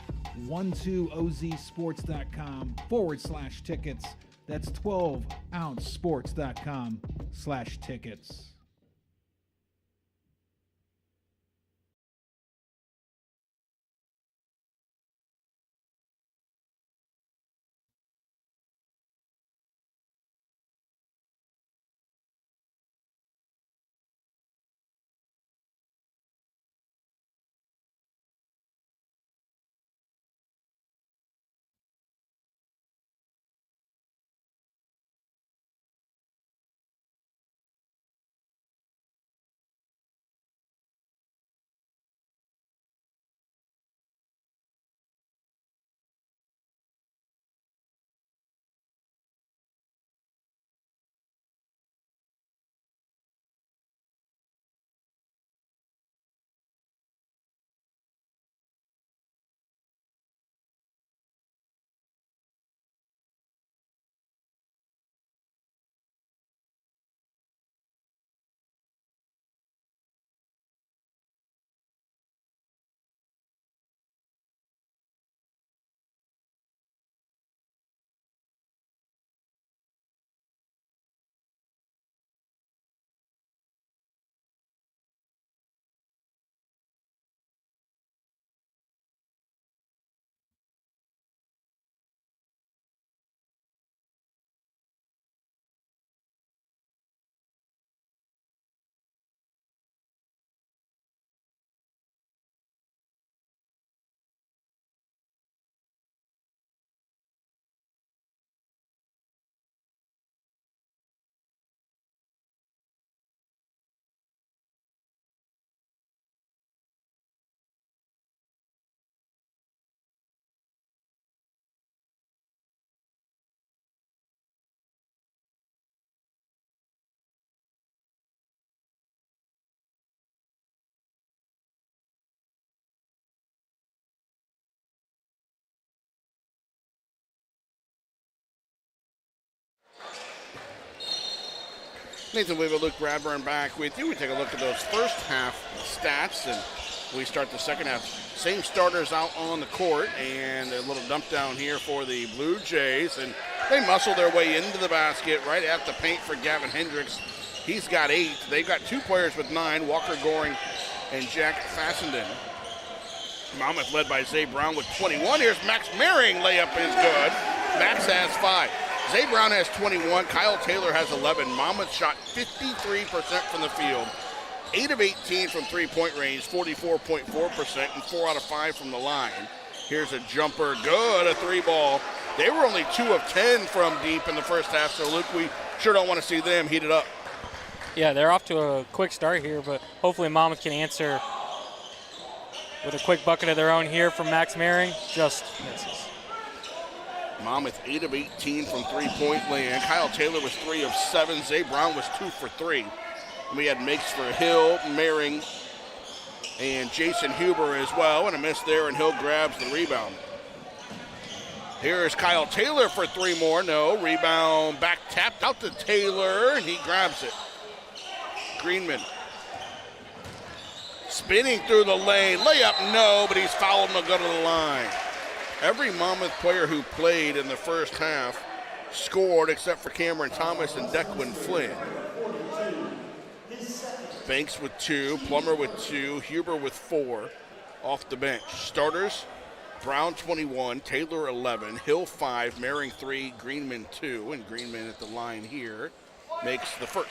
12ozsports.com/tickets. That's 12ouncesports.com/tickets. Nathan Weaver, Luke Bradburn back with you. We take a look at those first half stats, and we start the second half. Same starters out on the court, and a little dump down here for the Blue Jays, and they muscle their way into the basket right at the paint for Gavin Hendricks. He's got 8. They've got 2 players with 9, Walker Goring and Jack Fassenden. Monmouth led by Zay Brown with 21. Here's Max Mehring, layup is good. Max has 5. Zay Brown has 21. Kyle Taylor has 11. Monmouth shot 53% from the field. 8 of 18 from three-point range, 44.4%, and 4 out of 5 from the line. Here's a jumper, good, a 3-ball. They were only 2 of 10 from deep in the first half, so Luke, we sure don't want to see them heat it up. Yeah, they're off to a quick start here, but hopefully Monmouth can answer with a quick bucket of their own here from Max Mehring. Just misses. Monmouth 8 of 18 from three-point land. Kyle Taylor was 3 of 7. Zay Brown was 2 for 3. And we had makes for Hill, Mehring, and Jason Huber as well, and a miss there, and Hill grabs the rebound. Here's Kyle Taylor for 3 more. No, rebound back tapped out to Taylor, and he grabs it. Greenman spinning through the lane. Layup, no, but he's fouled and will go to the line. Every Monmouth player who played in the first half scored except for Cameron Thomas and Declan Flynn. Banks with 2, Plummer with 2, Huber with 4 off the bench. Starters, Brown 21, Taylor 11, Hill 5, Mehring 3, Greenman 2, and Greenman at the line here makes the first.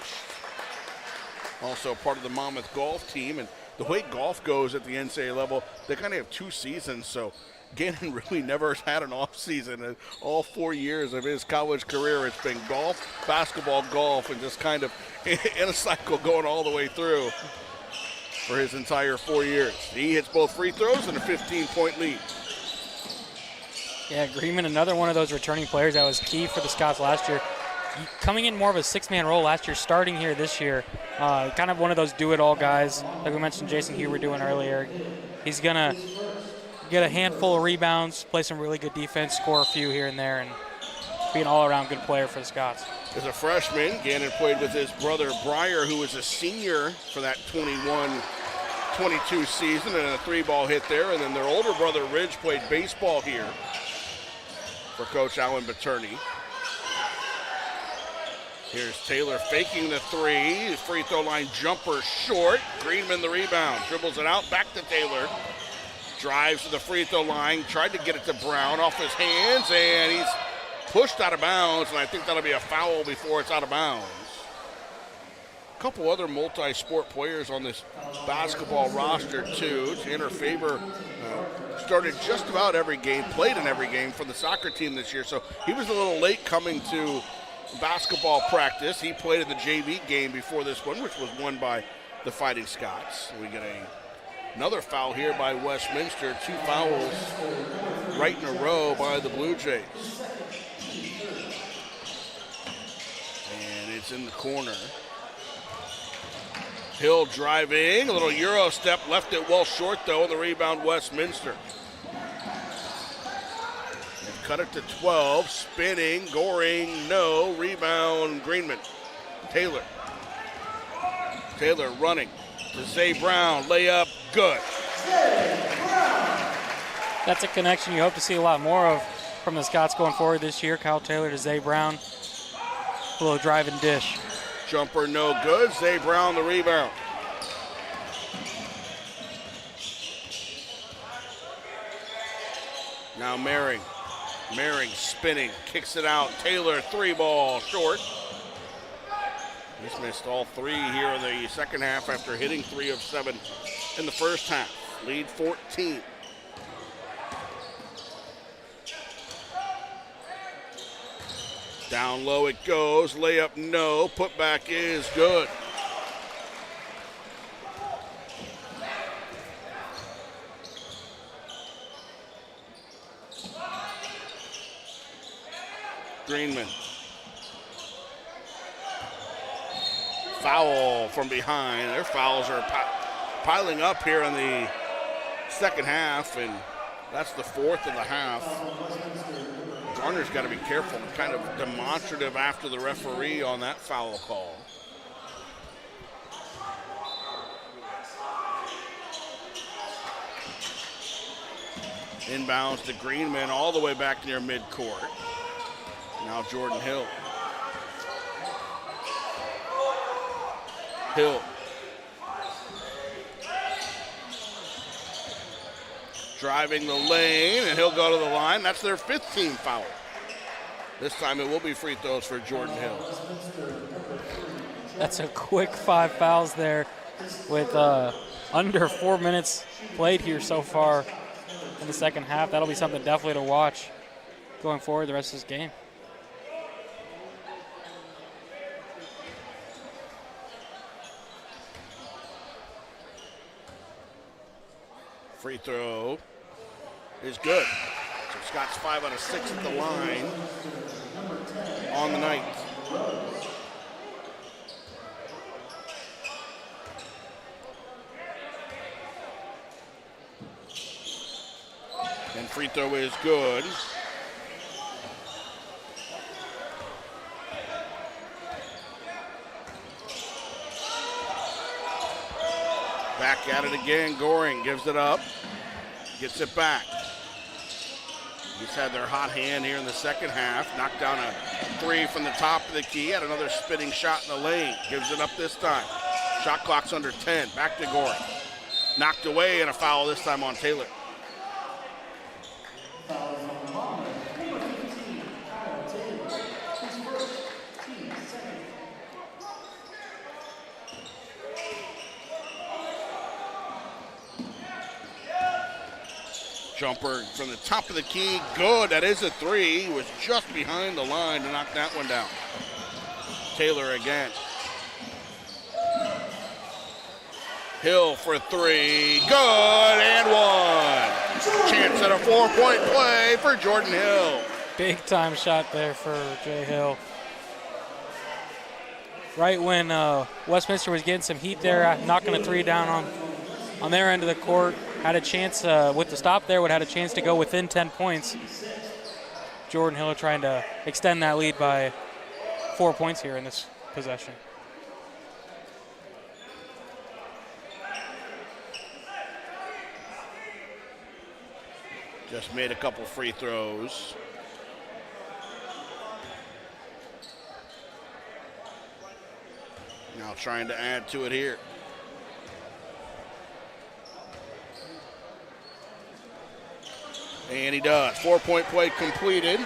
Also part of the Monmouth golf team, and the way golf goes at the NCAA level, they kind of have 2 seasons, so Gannon really never has had an off season. All 4 years of his college career, it's been golf, basketball, golf, and just kind of in a cycle going all the way through for his entire 4 years. He hits both free throws and a 15-point lead. Yeah, Greenman, another one of those returning players that was key for the Scots last year. Coming in more of a 6-man role last year, starting here this year. Kind of one of those do-it-all guys, like we mentioned Jason Huber doing earlier. He's going to get a handful of rebounds, play some really good defense, score a few here and there, and be an all-around good player for the Scots. As a freshman, Gannon played with his brother Breyer, who was a senior for that 21-22 season, and a 3-ball hit there. And then their older brother Ridge played baseball here for Coach Alan Paterni. Here's Taylor faking the 3. Free throw line jumper short. Greenman the rebound. Dribbles it out. Back to Taylor. Drives to the free throw line. Tried to get it to Brown off his hands. And he's pushed out of bounds. And I think that'll be a foul before it's out of bounds. A couple other multi-sport players on this basketball roster, too. Tanner Faber started just about every game. Played in every game for the soccer team this year. So he was a little late coming to basketball practice. He played in the JV game before this one, which was won by the Fighting Scots. We get another foul here by Westminster. 2 fouls right in a row by the Blue Jays. And it's in the corner. Hill driving, a little Euro step, left it well short though, and the rebound Westminster. Cut it to 12, spinning, Goring, no, rebound, Greenman. Taylor running to Zay Brown, layup, good. That's a connection you hope to see a lot more of from the Scots going forward this year. Kyle Taylor to Zay Brown, a little drive and dish. Jumper no good, Zay Brown the rebound. Now Mehring spinning, kicks it out. Taylor 3-ball short. He's missed all 3 here in the second half after hitting 3 of 7 in the first half. Lead 14. Down low it goes. Layup no. Putback is good. Greenman. Foul from behind. Their fouls are piling up here in the second half, and that's the 4th of the half. Garner's got to be careful, kind of demonstrative after the referee on that foul call. Inbounds to Greenman all the way back near midcourt. Now Jordan Hill. Hill. Driving the lane, and he'll go to the line. That's their 5th team foul. This time it will be free throws for Jordan Hill. That's a quick 5 fouls there with under 4 minutes played here so far in the second half. That'll be something definitely to watch going forward the rest of this game. Free throw is good. So Scott's 5 out of 6 at the line on the night. And free throw is good. Back at it again. Goring gives it up. Gets it back. He's had their hot hand here in the second half. Knocked down a 3 from the top of the key. Had another spinning shot in the lane. Gives it up this time. Shot clock's under 10. Back to Goring. Knocked away and a foul this time on Taylor. Jumper from the top of the key, good. That is a 3. He was just behind the line to knock that one down. Taylor again. Hill for 3, good, and 1. Chance at a 4-point play for Jordan Hill. Big time shot there for Jay Hill. Right when Westminster was getting some heat there, knocking a 3 down on their end of the court. Had a chance with the stop there, would have had a chance to go within 10 points. Jordan Hill trying to extend that lead by 4 points here in this possession. Just made a couple free throws. Now trying to add to it here. And he does. 4-point play completed.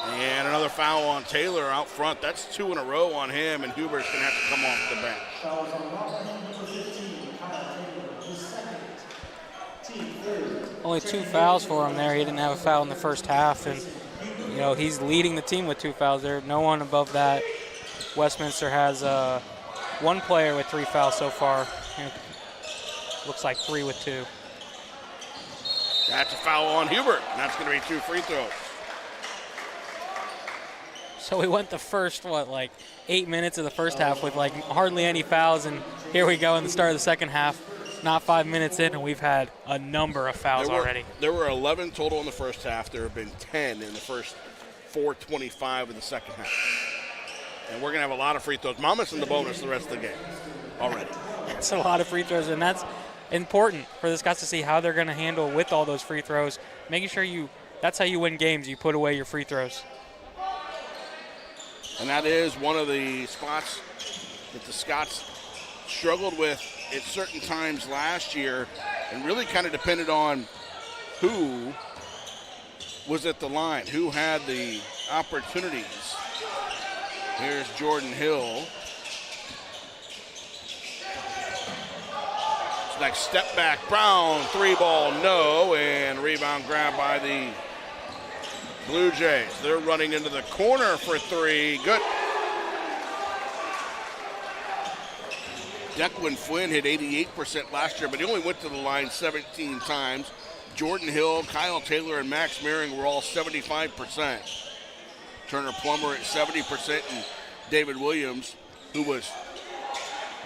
And another foul on Taylor out front. That's 2 in a row on him, and Hubert's going to have to come off the bench. Only 2 fouls for him there. He didn't have a foul in the first half, and you know he's leading the team with 2 fouls there. No one above that. Westminster has 1 player with 3 fouls so far. Looks like 3 with 2. That's a foul on Hubert. That's going to be 2 free throws. So we went the first, 8 minutes of the first half with hardly any fouls, and here we go in the start of the second half. Not 5 minutes in, and we've had a number of fouls already. There were 11 total in the first half. There have been 10 in the first 4:25 of the second half. And we're going to have a lot of free throws. Monmouth's in the bonus the rest of the game already. That's a lot of free throws, and that's important for the Scots to see how they're going to handle with all those free throws. Making sure that's how you win games. You put away your free throws. And that is one of the spots that the Scots struggled with at certain times last year and really kind of depended on who was at the line, who had the opportunities. Here's Jordan Hill. Next step back, Brown, 3-ball, no, and rebound grab by the Blue Jays. They're running into the corner for 3, good. Declan Flynn hit 88% last year, but he only went to the line 17 times. Jordan Hill, Kyle Taylor, and Max Maring were all 75%. Turner Plummer at 70%, and David Williams, who was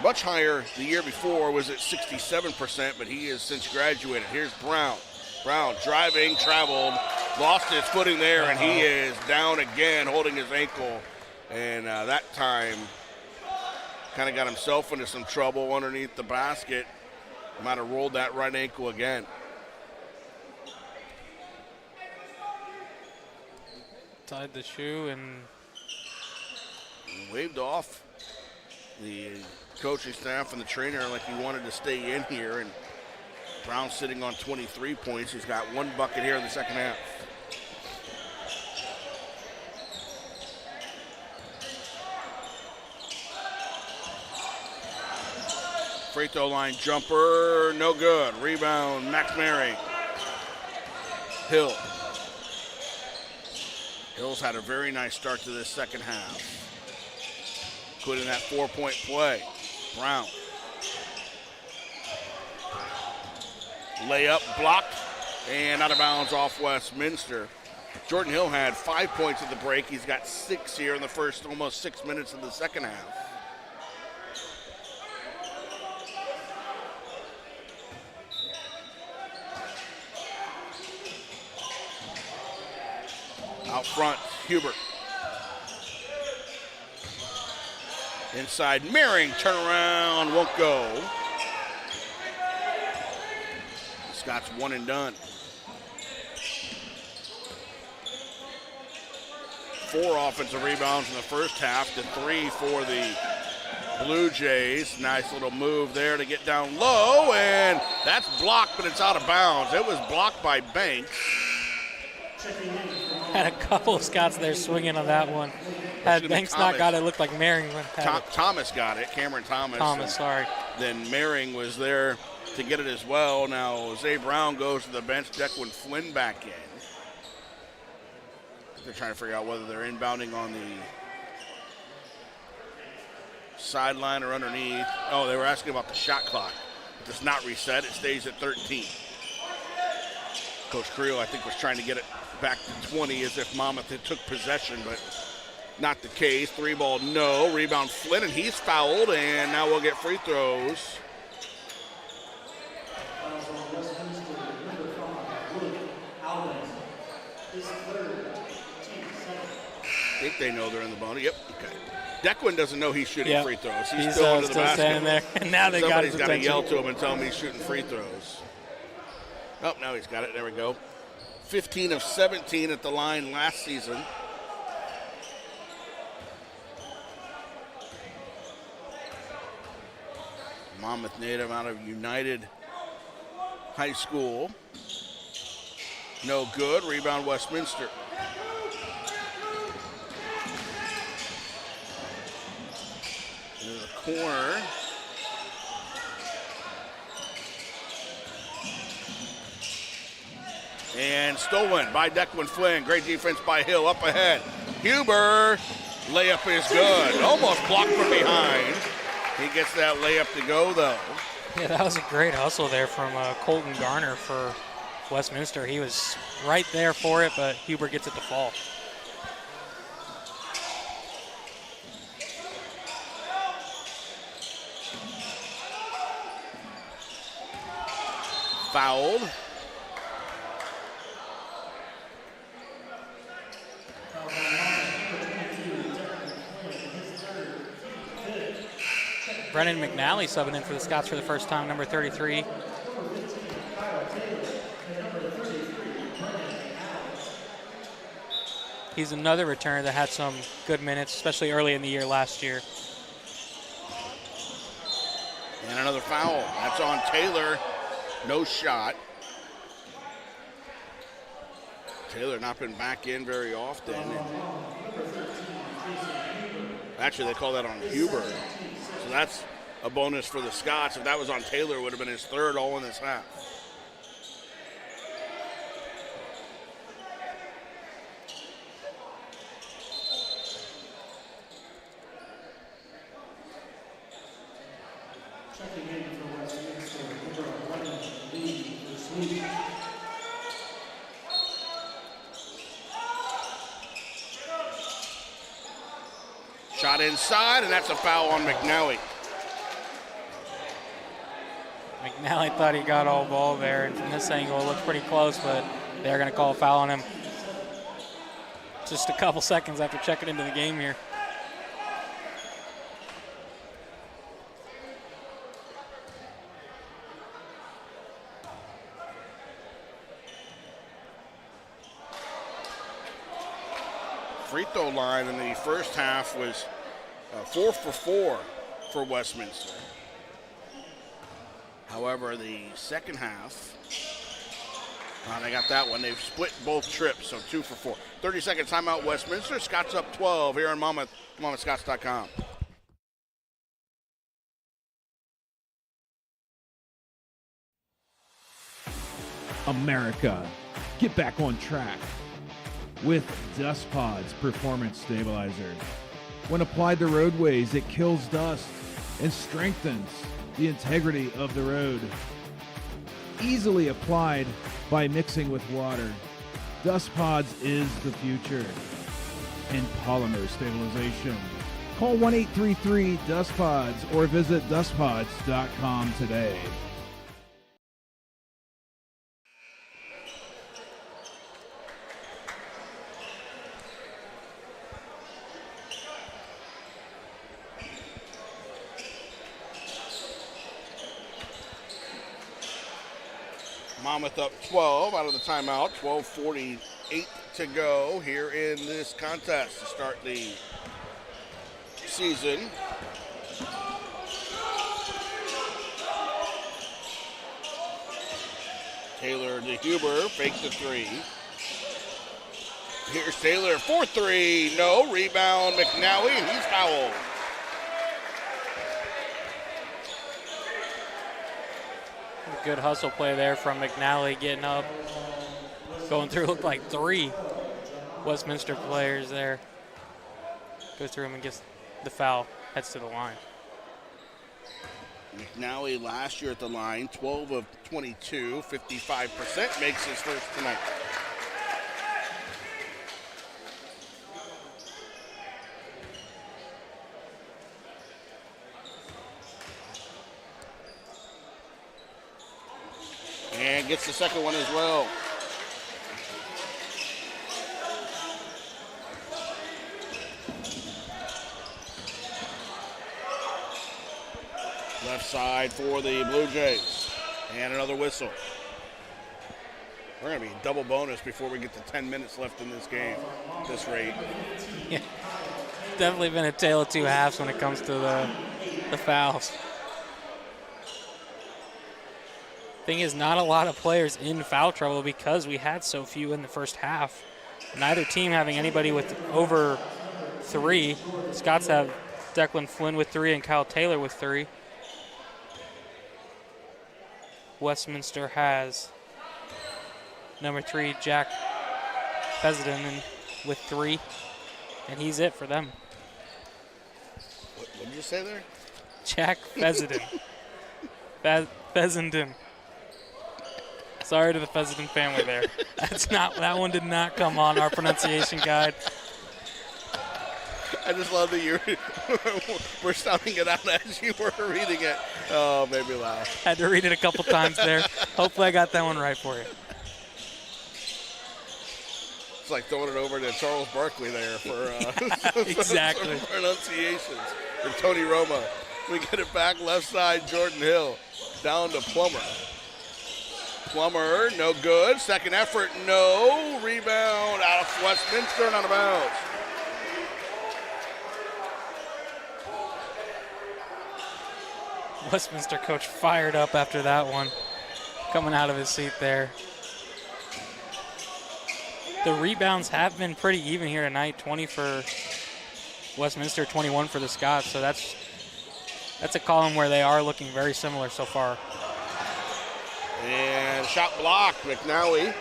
much higher the year before, was at 67%, but he has since graduated. Here's Brown. Brown driving, traveled, lost his footing there, and he is down again, holding his ankle. And that time kind of got himself into some trouble underneath the basket. Might have rolled that right ankle again. Tied the shoe and waved off the coaching staff and the trainer like he wanted to stay in here. And Brown sitting on 23 points. He's got one bucket here in the second half. Free throw line jumper, no good. Rebound, Max Mary. Hill. Hill's had a very nice start to this second half, including that 4-point play. Brown. Layup blocked and out of bounds off Westminster. Jordan Hill had 5 points at the break. He's got 6 here in the first almost 6 minutes of the second half. Out front, Hubert. Inside, Meering, turn around, won't go. Scott's one and done. 4 offensive rebounds in the first half to 3 for the Blue Jays. Nice little move there to get down low, and that's blocked, but it's out of bounds. It was blocked by Banks. Had a couple of Scots there swinging on that one. Had Banks not got it, looked like Mehring had it. Thomas got it, Cameron Thomas. Sorry. Then Mehring was there to get it as well. Now Zay Brown goes to the bench, Declan Flynn back in. They're trying to figure out whether they're inbounding on the sideline or underneath. Oh, they were asking about the shot clock. It does not reset, it stays at 13. Coach Creel, I think, was trying to get it back to 20 as if Monmouth had took possession, but not the case. 3-ball, no. Rebound Flynn, and he's fouled, and now we'll get free throws. I think they know they're in the bonus. Yep, okay. Declan doesn't know he's shooting free throws. He's still under the basket. Standing there, and now they got his attention. Somebody's got to yell to him and tell him he's shooting free throws. Oh, now he's got it. There we go. 15 of 17 at the line last season. Monmouth native out of United High School. No good. Rebound Westminster. Into the corner. And stolen by Declan Flynn. Great defense by Hill up ahead. Huber, layup is good. Almost blocked from behind. He gets that layup to go, though. Yeah, that was a great hustle there from Colton Garner for Westminster. He was right there for it, but Huber gets it to fall. Fouled. Brennan McNally subbing in for the Scots for the first time, number 33. He's another returner that had some good minutes, especially early in the year last year. And another foul. That's on Taylor. No shot. Taylor not been back in very often. Actually, they call that on Huber. So that's a bonus for the Scots. If that was on Taylor, it would have been his third all in this half. Checking in for Westminster, number 11, Lee for Sweet. Shot inside, and that's a foul on McNally. McNally thought he got all ball there, and from this angle it looked pretty close, but they're going to call a foul on him just a couple seconds after checking into the game here. free throw line in the first half was 4 for 4 for Westminster. However, the second half, they got that one. They've split both trips, so 2 for 4. 30-second timeout, Westminster. Scots up 12 here in Monmouth. MonmouthScots.com. America, get back on track with Dust Pods Performance Stabilizer. When applied to roadways, it kills dust and strengthens the integrity of the road. Easily applied by mixing with water. Dust Pods is the future in polymer stabilization. Call 1-833-DUST-PODS or visit dustpods.com today. Monmouth up 12 out of the timeout. 12:48 to go here in this contest to start the season. Taylor to Huber, fake the three. Here's Taylor for three. No, rebound McNally, and he's fouled. Good hustle play there from McNally, getting up, going through, looked like 3 Westminster players there. Goes through him and gets the foul, heads to the line. McNally last year at the line, 12 of 22, 55%, makes his first tonight. And gets the second one as well. Left side for the Blue Jays. And another whistle. We're going to be double bonus before we get to 10 minutes left in this game at this rate. Yeah, definitely been a tale of two halves when it comes to the fouls. Thing is, not a lot of players in foul trouble because we had so few in the first half. Neither team having anybody with over 3. Scots have Declan Flynn with 3 and Kyle Taylor with 3. Westminster has number 3, Jack Fessenden, with 3, and he's it for them. What did you say there? Jack Fessenden. Fessenden. Sorry to the Fessenden family there. That one did not come on our pronunciation guide. I just love that we're sounding it out as you were reading it. Oh, made me laugh. Had to read it a couple times there. Hopefully I got that one right for you. It's like throwing it over to Charles Barkley there for exactly. some pronunciations. And Tony Roma. We get it back left side, Jordan Hill. Down to Plummer. Plummer, no good. Second effort, no. Rebound out of Westminster and out of bounds. Westminster coach fired up after that one, coming out of his seat there. The rebounds have been pretty even here tonight, 20 for Westminster, 21 for the Scots, so that's a column where they are looking very similar so far. And shot blocked, McNally.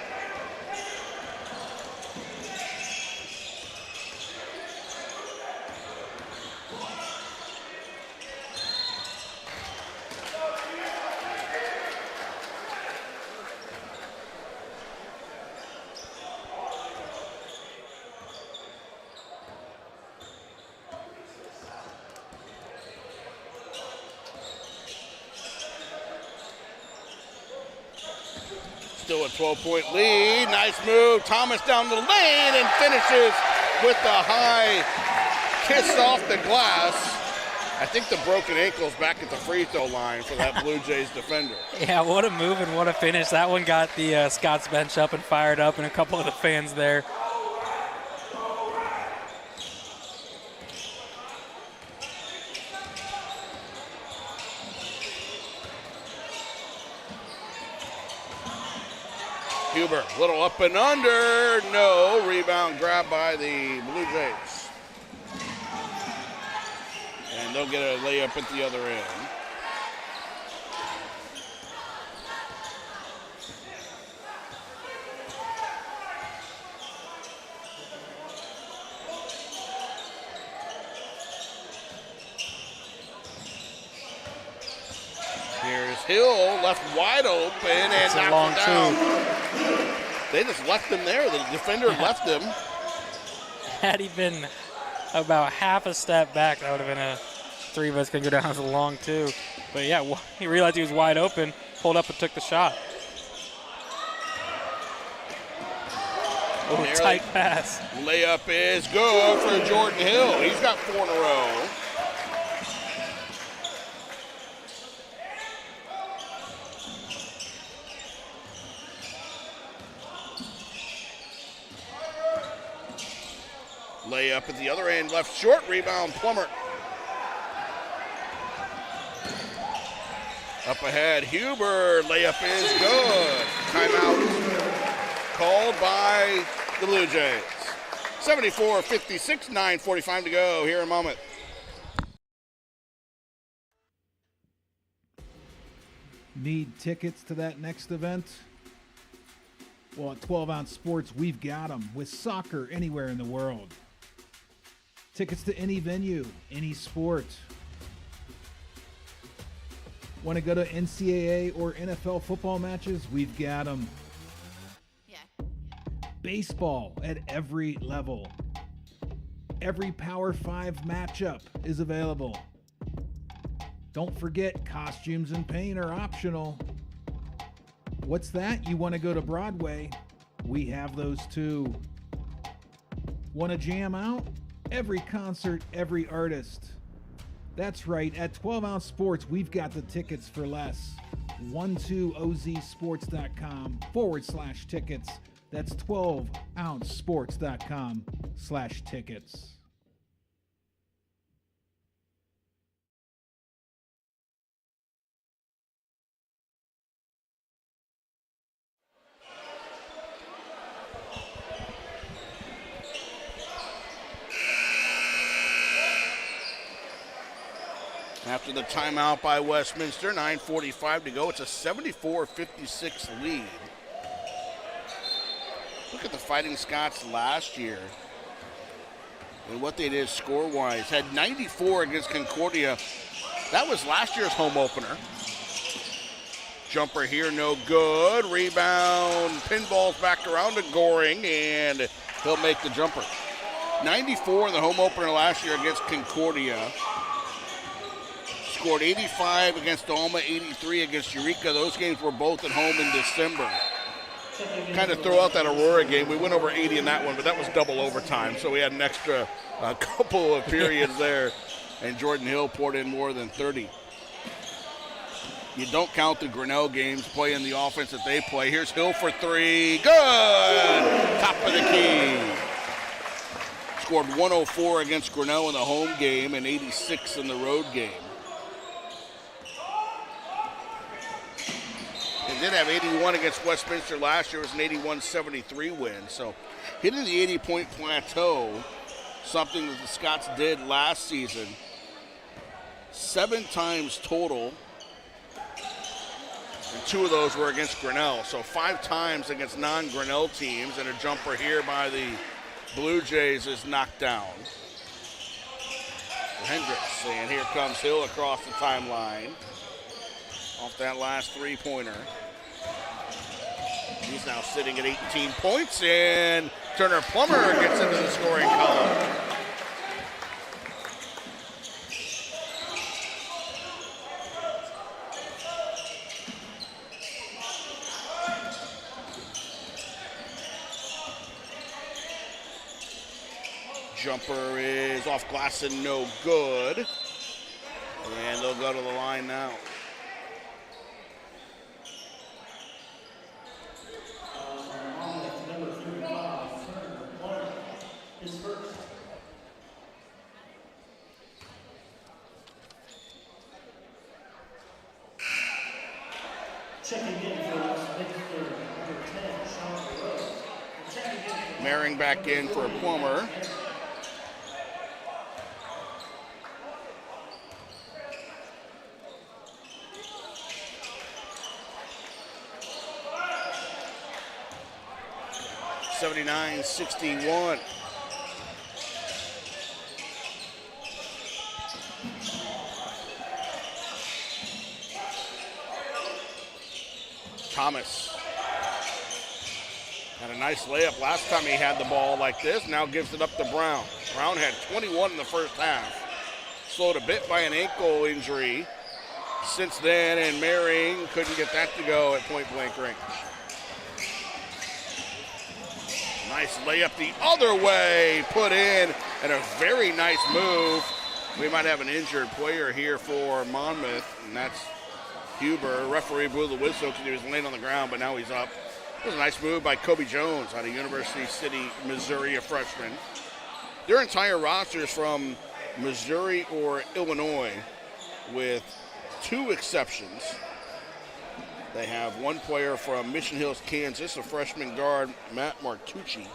Still a 12-point lead. Nice move. Thomas down the lane and finishes with the high kiss off the glass. I think the broken ankle's back at the free throw line for that Blue Jays defender. Yeah, what a move and what a finish. That one got the Scots bench up and fired up and a couple of the fans there. Huber, little up and under. No. Rebound grabbed by the Blue Jays. And they'll get a layup at the other end. Here's Hill, left wide open, and That's a knocked long it down. They just left him there. The defender left him. Had he been about half a step back, that would have been a three of us can go down as a long two. But yeah, he realized he was wide open, pulled up and took the shot. Oh, tight pass. Layup is good for Jordan Hill. He's got 4 in a row. Layup at the other end, left short, rebound, Plummer. Up ahead, Huber, layup is good. Timeout called by the Blue Jays. 74-56, 9:45 to go here in Monmouth. Need tickets to that next event? Well, at 12-ounce sports, we've got them with soccer anywhere in the world. Tickets to any venue, any sport. Want to go to NCAA or NFL football matches? We've got them. Baseball at every level. Every Power 5 matchup is available. Don't forget, costumes and paint are optional. What's that? You want to go to Broadway? We have those too. Want to jam out? Every concert, every artist. That's right, at 12-ounce sports, we've got the tickets for less. 12ozsports.com/tickets. That's 12ouncesports.com/tickets. After the timeout by Westminster, 9:45 to go. It's a 74-56 lead. Look at the Fighting Scots last year and what they did score-wise. Had 94 against Concordia. That was last year's home opener. Jumper here, no good. Rebound, pinballs back around to Goring, and he'll make the jumper. 94 in the home opener last year against Concordia. Scored 85 against Alma, 83 against Eureka. Those games were both at home in December. Kind of throw out that Aurora game. We went over 80 in that one, but that was double overtime, so we had an extra couple of periods there, and Jordan Hill poured in more than 30. You don't count the Grinnell games, playing the offense that they play. Here's Hill for 3. Good! Top of the key. Scored 104 against Grinnell in the home game and 86 in the road game. They did have 81 against Westminster last year. It was an 81-73 win. So hitting the 80-point plateau, something that the Scots did last season. 7 times total, and 2 of those were against Grinnell. So 5 times against non-Grinnell teams, and a jumper here by the Blue Jays is knocked down. Hendricks, and here comes Hill across the timeline off that last 3-pointer. He's now sitting at 18 points, and Turner Plummer gets into the scoring column. Jumper is off glass and no good. And they'll go to the line now. Checking in for Westminster, number 10, Sean Maring back in for Plummer. (79-61). Thomas had a nice layup last time he had the ball like this. Now gives it up to Brown. Brown had 21 in the first half. Slowed a bit by an ankle injury since then, and Maring couldn't get that to go at point-blank range. Nice layup the other way, put in, and a very nice move. We might have an injured player here for Monmouth, and that's Huber. Referee blew the whistle because he was laying on the ground, but now he's up. It was a nice move by Kobe Jones out of University City, Missouri, a freshman. Their entire roster is from Missouri or Illinois, with 2 exceptions. They have one player from Mission Hills, Kansas, a freshman guard, Matt Martucci.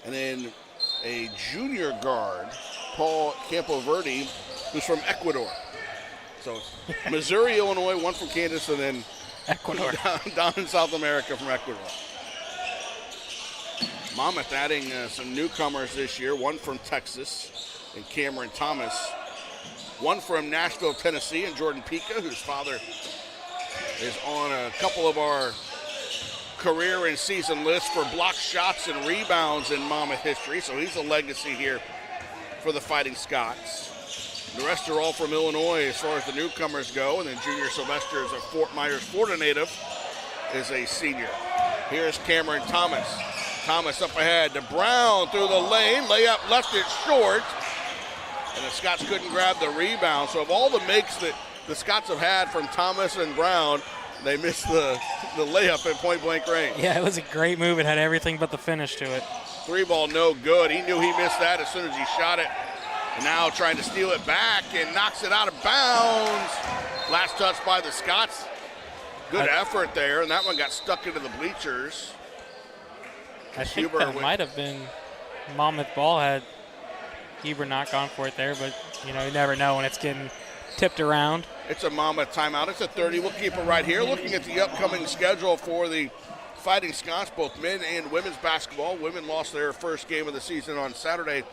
And then a junior guard, Paul Campoverde, who's from Ecuador. So Missouri, Illinois, one from Kansas, and then Ecuador. down in South America from Ecuador. Monmouth adding some newcomers this year, one from Texas and Cameron Thomas, one from Nashville, Tennessee, and Jordan Pica, whose father is on a couple of our career and season lists for block shots and rebounds in Monmouth history, so he's a legacy here for the Fighting Scots. The rest are all from Illinois as far as the newcomers go, and then Junior Sylvester is a Fort Myers, Florida native, is a senior. Here's Cameron Thomas. Thomas up ahead to Brown through the lane, layup left it short, and the Scots couldn't grab the rebound. So of all the makes that the Scots have had from Thomas and Brown, they missed the layup at point-blank range. Yeah, it was a great move. It had everything but the finish to it. 3-ball no good. He knew he missed that as soon as he shot it. And now trying to steal it back and knocks it out of bounds. Last touch by the Scots. Good effort there, and that one got stuck into the bleachers. I think that might have been Monmouth ball had Huber not gone for it there, but you never know when it's getting tipped around. It's a Monmouth timeout. It's a 30. We'll keep it right here. Looking at the upcoming schedule for the Fighting Scots, both men and women's basketball. Women lost their first game of the season on Saturday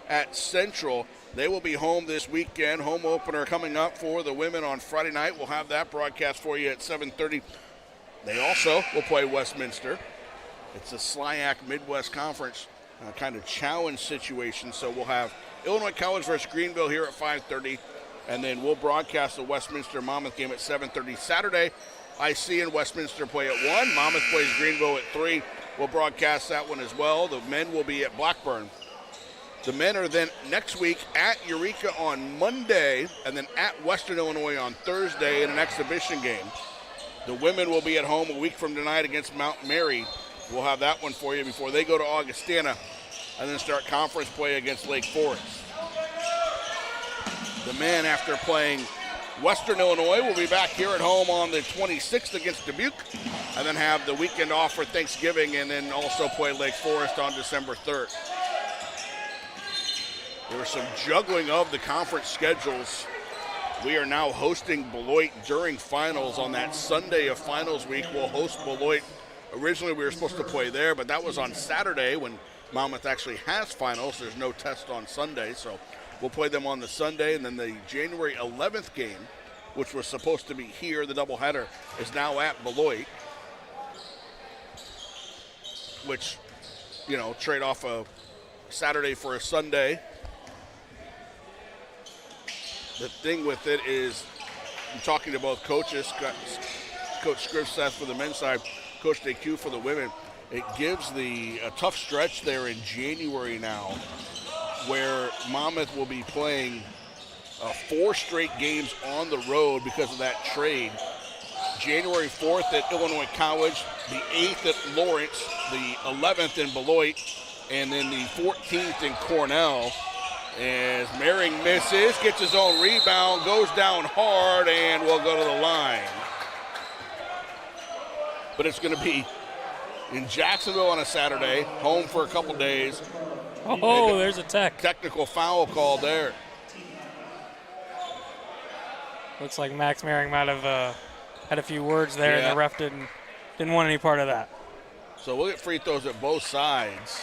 at Central. They will be home this weekend. Home opener coming up for the women on Friday night. We'll have that broadcast for you at 7:30. They also will play Westminster. It's a SLIAC Midwest Conference kind of challenge situation. So we'll have Illinois College versus Greenville here at 5:30. And then we'll broadcast the Westminster Monmouth game at 7:30 Saturday. IC and Westminster play at 1. Monmouth plays Greenville at 3. We'll broadcast that one as well. The men will be at Blackburn. The men are then next week at Eureka on Monday and then at Western Illinois on Thursday in an exhibition game. The women will be at home a week from tonight against Mount Mary. We'll have that one for you before they go to Augustana and then start conference play against Lake Forest. The men, after playing Western Illinois, will be back here at home on the 26th against Dubuque and then have the weekend off for Thanksgiving and then also play Lake Forest on December 3rd. There was some juggling of the conference schedules. We are now hosting Beloit during finals on that Sunday of finals week. We'll host Beloit. Originally we were supposed to play there, but that was on Saturday when Monmouth actually has finals. There's no test on Sunday, so we'll play them on the Sunday. And then the January 11th game, which was supposed to be here, the doubleheader, is now at Beloit, which, trade off a Saturday for a Sunday. The thing with it is, I'm talking to both coaches, Coach Scrivseth for the men's side, Coach DeQ for the women. It gives a tough stretch there in January now where Monmouth will be playing 4 straight games on the road because of that trade. January 4th at Illinois College, the 8th at Lawrence, the 11th in Beloit, and then the 14th in Cornell. As Maring misses, gets his own rebound, goes down hard, and will go to the line. But it's going to be in Jacksonville on a Saturday, home for a couple days. Oh, there's a technical foul call there. Looks like Max Maring might have had a few words there, and the ref didn't want any part of that. So we'll get free throws at both sides.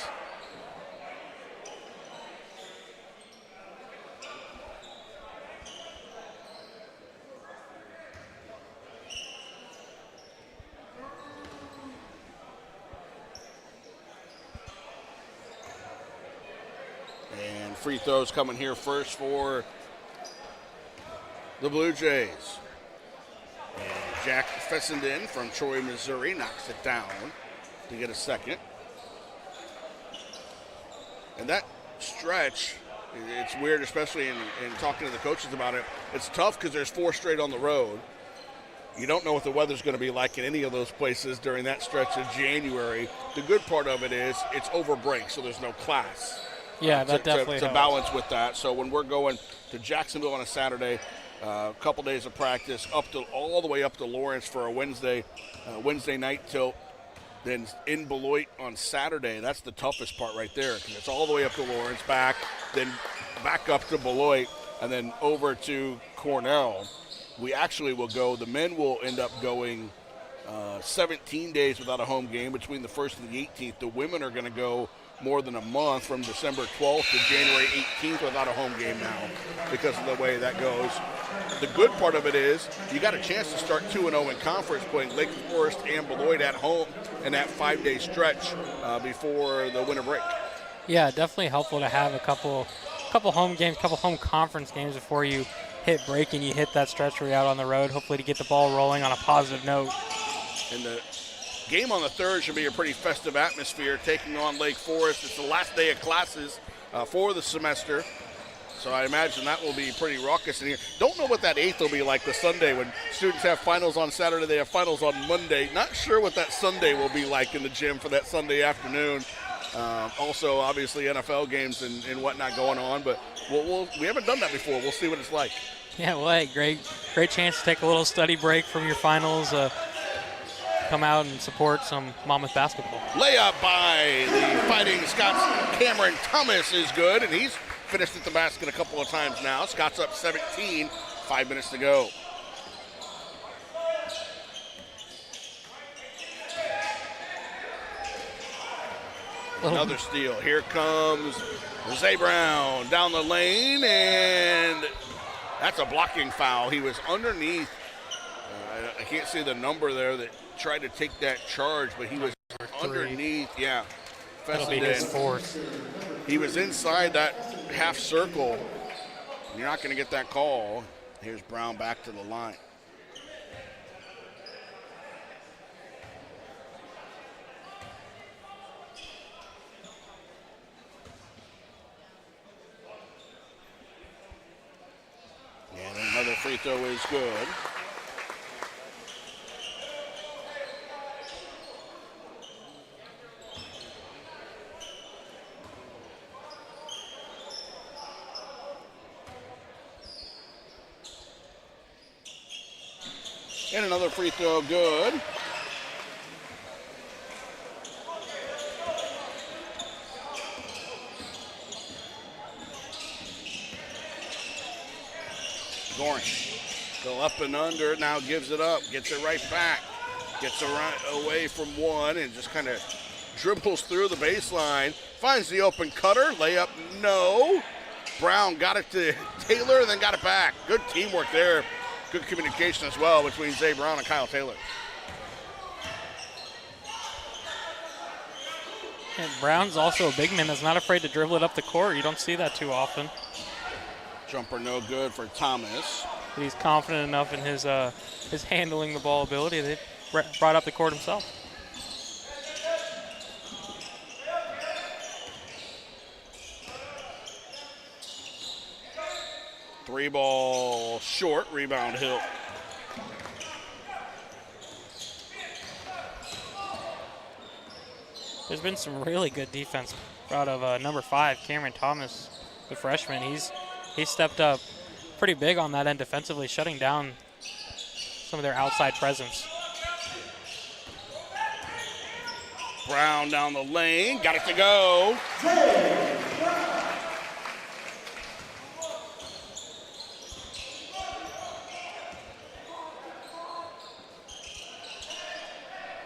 And free throws coming here first for the Blue Jays. And Jack Fessenden from Troy, Missouri knocks it down to get a second. And that stretch, it's weird, especially in talking to the coaches about it. It's tough because there's 4 straight on the road. You don't know what the weather's going to be like in any of those places during that stretch of January. The good part of it is it's over break, so there's no class. Yeah, that definitely to balance with that. So when we're going to Jacksonville on a Saturday, a couple days of practice, all the way up to Lawrence for a Wednesday night tilt, then in Beloit on Saturday. That's the toughest part right there, because it's all the way up to Lawrence, back, then back up to Beloit, and then over to Cornell. We actually will go. The men will end up going 17 days without a home game between the 1st and the 18th. The women are going to go more than a month from December 12th to January 18th without a home game now because of the way that goes. The good part of it is you got a chance to start 2-0 in conference playing Lake Forest and Beloit at home in that 5-day stretch before the winter break. Yeah, definitely helpful to have a couple home games, couple home conference games before you hit break and you hit that stretch where you're out on the road, hopefully to get the ball rolling on a positive note. And the game on the 3rd should be a pretty festive atmosphere, taking on Lake Forest. It's the last day of classes for the semester, so I imagine that will be pretty raucous in here. Don't know what that 8th will be like, the Sunday, when students have finals on Saturday, they have finals on Monday. Not sure what that Sunday will be like in the gym for that Sunday afternoon. Also, obviously, NFL games and whatnot going on, but we haven't done that before. We'll see what it's like. Yeah, well, hey, great chance to take a little study break from your finals. Come out and support some Monmouth basketball. Layup by the Fighting Scots. Cameron Thomas is good, and he's finished at the basket a couple of times now. Scots up 17, 5 minutes to go. Another steal. Here comes Zay Brown down the lane, and that's a blocking foul. He was underneath. I can't see the number there that tried to take that charge, but he was underneath. Yeah, that'll be his 4th. He was inside that half circle. You're not going to get that call. Here's Brown back to the line. And another free throw is good. And another free throw, good. Gornish, go up and under, now gives it up, gets it right back, gets away from one and just kind of dribbles through the baseline, finds the open cutter, layup, no. Brown got it to Taylor and then got it back. Good teamwork there. Good communication as well between Zay Brown and Kyle Taylor. And Brown's also a big man that's not afraid to dribble it up the court. You don't see that too often. Jumper no good for Thomas. But he's confident enough in his handling the ball ability that he brought up the court himself. Three ball short, rebound Hill. There's been some really good defense out of number 5, Cameron Thomas, the freshman. He's stepped up pretty big on that end defensively, shutting down some of their outside presence. Brown down the lane, got it to go.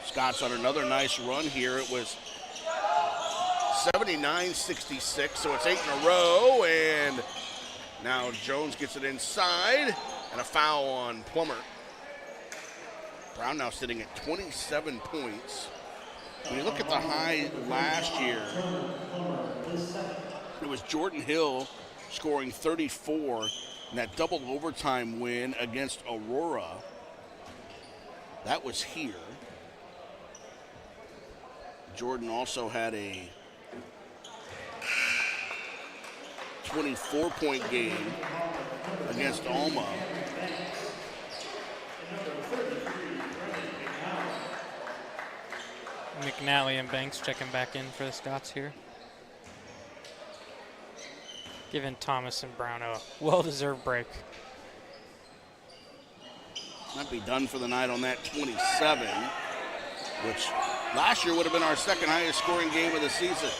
Scott's on another nice run here. It was 79-66, so it's 8 in a row, and now Jones gets it inside, and a foul on Plummer. Brown now sitting at 27 points. When you look at the high last year, it was Jordan Hill scoring 34 in that double overtime win against Aurora. That was here. Jordan also had a 24-point game against Alma. McNally and Banks checking back in for the Scots here. Giving Thomas and Brown a well-deserved break. Might be done for the night on that 27, which last year would have been our second highest scoring game of the season.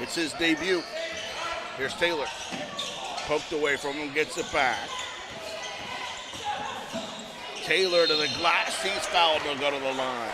It's his debut. Here's Taylor. Poked away from him, gets it back. Taylor to the glass. He's fouled. He'll go to the line.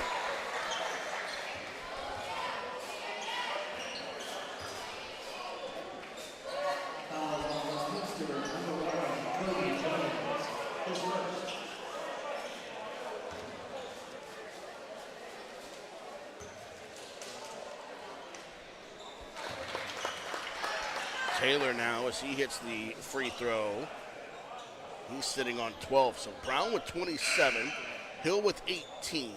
Taylor now, as he hits the free throw, he's sitting on 12. So Brown with 27, Hill with 18,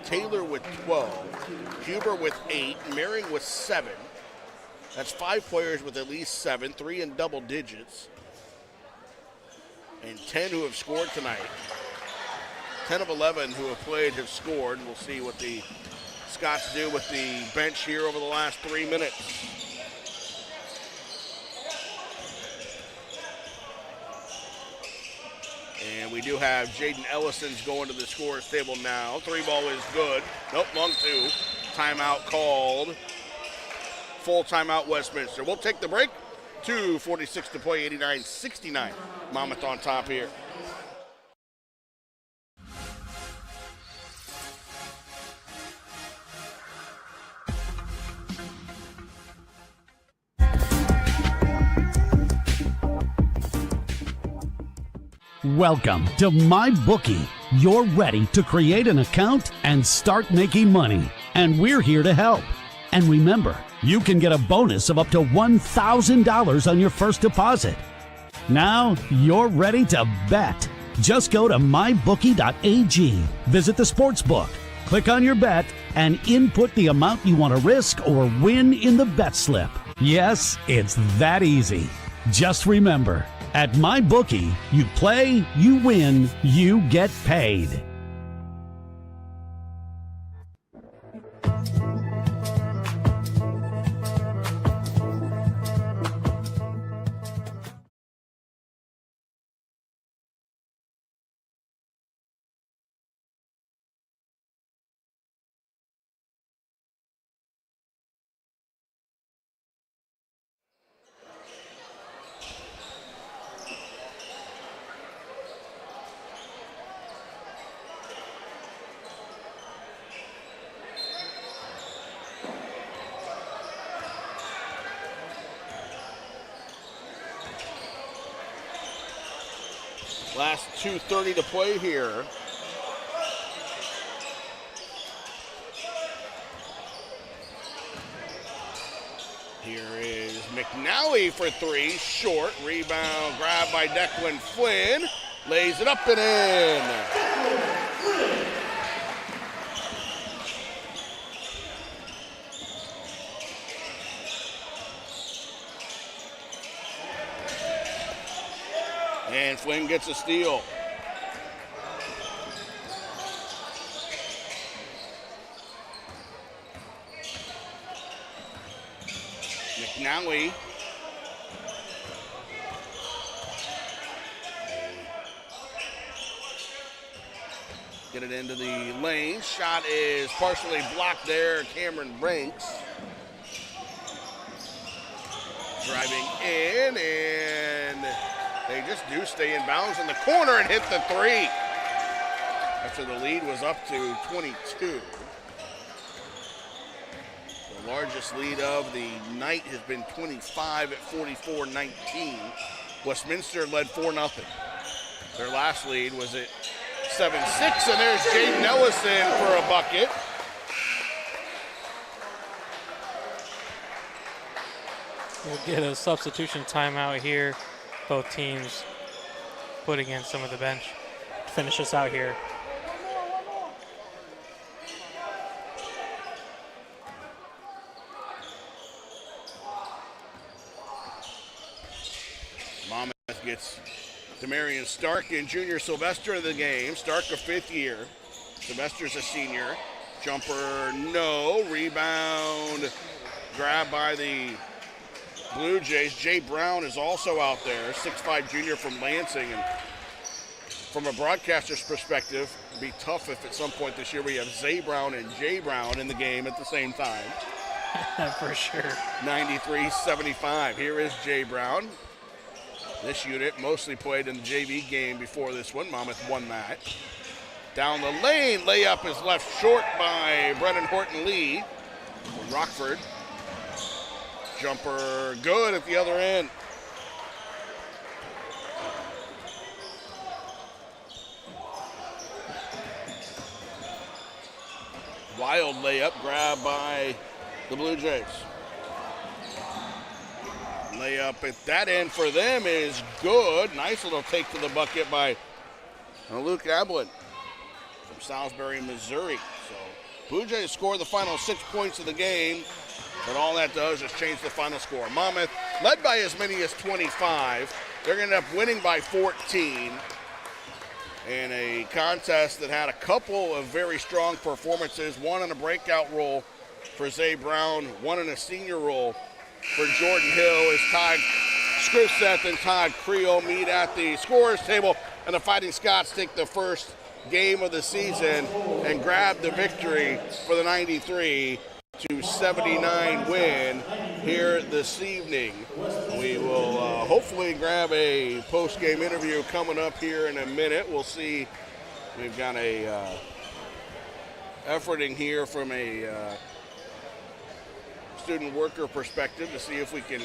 Taylor with 12, Huber with 8, Merring with 7. That's 5 players with at least 7, 3 in double digits, and 10 who have scored tonight. 10 of 11 who have played have scored. We'll see what the Scots do with the bench here over the last 3 minutes. And we do have Jaden Ellison's going to the scorer's table now. 3 ball is good. Nope, long 2. Timeout called. Full timeout Westminster. We'll take the break. 2:46 to play, 89-69. Monmouth on top here. Welcome to MyBookie. You're ready to create an account and start making money, and we're here to help. And remember, you can get a bonus of up to $1,000 on your first deposit. Now you're ready to bet. Just go to mybookie.ag, visit the sportsbook, click on your bet, and input the amount you want to risk or win in the bet slip. Yes, it's that easy. Just remember, at MyBookie, you play, you win, you get paid. Last 2:30 to play here. Here is McNally for 3, short. Rebound grabbed by Declan Flynn. Lays it up and in. And Flynn gets a steal. McNally. Get it into the lane. Shot is partially blocked there. Cameron Ranks driving in, and they just do stay in bounds in the corner and hit the three after the lead was up to 22. The largest lead of the night has been 25 at 44-19. Westminster led 4-0. Their last lead was at 7-6, and there's Jaden Ellison for a bucket. We'll get a substitution timeout here. Both teams putting in some of the bench to finish us out here. Monmouth gets Demarion Stark and Junior Sylvester in the game. Stark a fifth year. Sylvester's a senior. Jumper, no. Rebound, grabbed by the Blue Jays. Jay Brown is also out there, 6'5" junior from Lansing. And from a broadcaster's perspective, it'd be tough if at some point this year we have Zay Brown and Jay Brown in the game at the same time. For sure. 93-75. Here is Jay Brown. This unit mostly played in the JV game before this one. Monmouth won that. Down the lane, layup is left short by Brennan Horton-Lee from Rockford. Jumper good at the other end. Wild layup grabbed by the Blue Jays. Layup at that end for them is good. Nice little take to the bucket by Luke Ablin from Salisbury, Missouri. So Blue Jays score the final 6 points of the game, but all that does is change the final score. Monmouth led by as many as 25. They're going to end up winning by 14 in a contest that had a couple of very strong performances, one in a breakout role for Zay Brown, one in a senior role for Jordan Hill, as Todd Scripseth and Todd Creel meet at the scorer's table, and the Fighting Scots take the first game of the season and grab the victory for the 93-79 win here this evening. We will hopefully grab a post-game interview coming up here in a minute. We'll see. We've got a efforting here from a student worker perspective to see if we can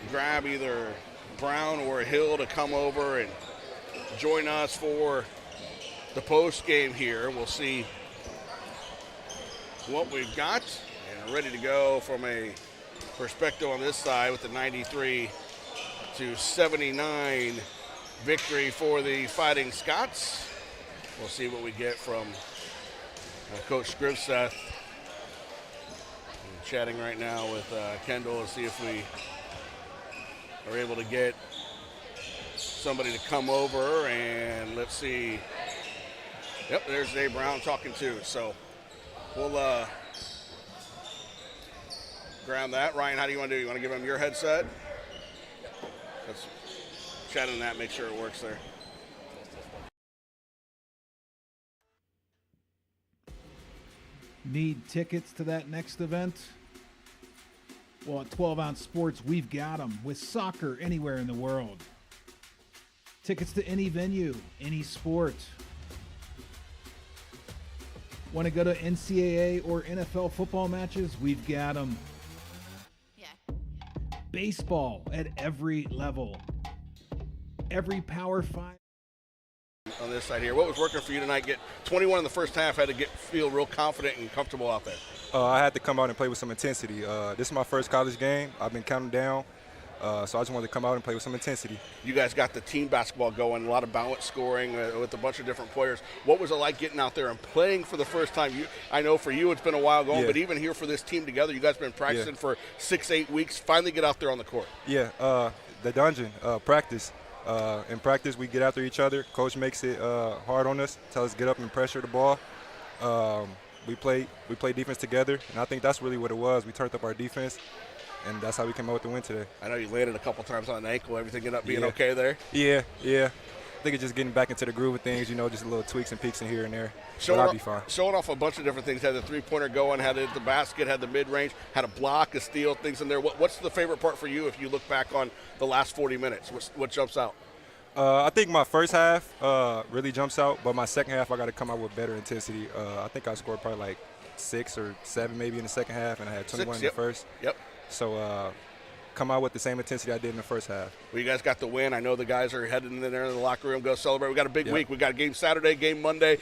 grab either Brown or Hill to come over and join us for the post game here. We'll see what we've got and ready to go from a perspective on this side with the 93-79 victory for the Fighting Scots. We'll see what we get from Coach Scripseth. Chatting right now with Kendall to see if we are able to get somebody to come over, and let's see. Yep, there's Zay Brown talking too. So we'll grab that. Ryan, how do you want to do? You want to give him your headset? Let's chat on that, make sure it works there. Need tickets to that next event? Well, at 12 Ounce Sports, we've got them with soccer anywhere in the world. Tickets to any venue, any sport. Want to go to NCAA or NFL football matches? We've got them. Yeah. Baseball at every level. Every Power 5. On this side here, what was working for you tonight? Get 21 in the first half, had to feel real confident and comfortable out there. I had to come out and play with some intensity. This is my first college game. I've been counting down, so I just wanted to come out and play with some intensity. You guys got the team basketball going, a lot of balance scoring with a bunch of different players. What was it like getting out there and playing for the first time? I know for you it's been a while going, but even here for this team together, you guys have been practicing for 6-8 weeks. Finally get out there on the court. Yeah, the dungeon, practice. In practice, we get after each other. Coach makes it hard on us, tell us to get up and pressure the ball. We play defense together, and I think that's really what it was. We turned up our defense, and that's how we came out with the win today. I know you landed a couple times on an ankle. Everything ended up being okay there? Yeah. think it's just getting back into the groove of things, just little tweaks and peaks in here and there. But I'll be fine. Showing off a bunch of different things. Had the three-pointer going, had it at the basket, had the mid-range, had a block, a steal, things in there. What's the favorite part for you if you look back on the last 40 minutes? What jumps out? I think my first half really jumps out, but my second half I got to come out with better intensity. I think I scored probably like 6 or 7 maybe in the second half, and I had 21 in the first. Yep. So come out with the same intensity I did in the first half. Well, you guys got the win. I know the guys are heading in there in the locker room, go celebrate. We got a big week. We got a game Saturday, game Monday,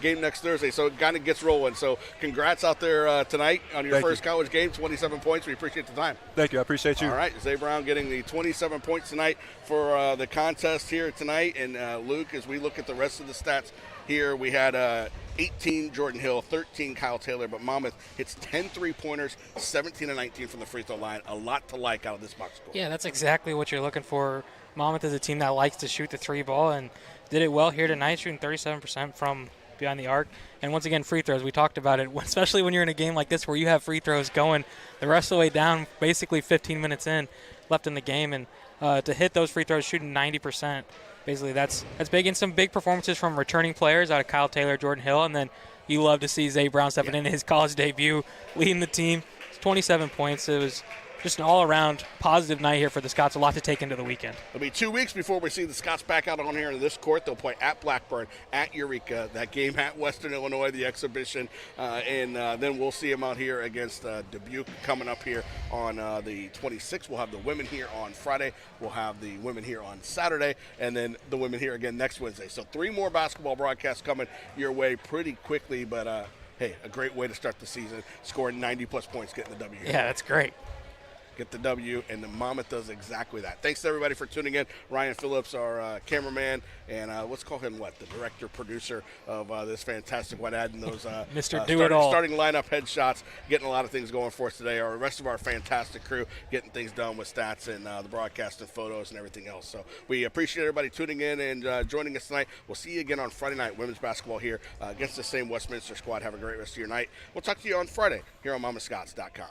game next Thursday. So it kind of gets rolling. So congrats out there tonight on your first college game, 27 points. We appreciate the time. Thank you. I appreciate you. All right. Zay Brown getting the 27 points tonight for the contest here tonight. And Luke, as we look at the rest of the stats here, we had 18 Jordan Hill, 13 Kyle Taylor, but Monmouth hits 10 3-pointers, 17 and 19 from the free throw line. A lot to like out of this box score. Yeah, that's exactly what you're looking for. Monmouth is a team that likes to shoot the three ball and did it well here tonight, shooting 37% from behind the arc. And once again, free throws, we talked about it, especially when you're in a game like this where you have free throws going the rest of the way down, basically 15 minutes in left in the game. And to hit those free throws, shooting 90%. Basically, that's big. And some big performances from returning players out of Kyle Taylor, Jordan Hill, and then you love to see Zay Brown stepping into his college debut, leading the team. 27 points. It was just an all-around positive night here for the Scots. A lot to take into the weekend. It'll be 2 weeks before we see the Scots back out on here in this court. They'll play at Blackburn, at Eureka, that game at Western Illinois, the exhibition, and then we'll see them out here against Dubuque coming up here on the 26th. We'll have the women here on Friday. We'll have the women here on Saturday, and then the women here again next Wednesday. So 3 more basketball broadcasts coming your way pretty quickly, but hey, a great way to start the season, scoring 90-plus points, getting the W. Yeah, that's great. Get the W, and the Monmouth does exactly that. Thanks to everybody for tuning in. Ryan Phillips, our cameraman, and let's call him the director, producer of this fantastic one, adding those Mr. Do-It-All. starting lineup headshots, getting a lot of things going for us today. Our rest of our fantastic crew getting things done with stats and the broadcast and photos and everything else. So we appreciate everybody tuning in and joining us tonight. We'll see you again on Friday night, women's basketball here against the same Westminster squad. Have a great rest of your night. We'll talk to you on Friday here on MammothScots.com.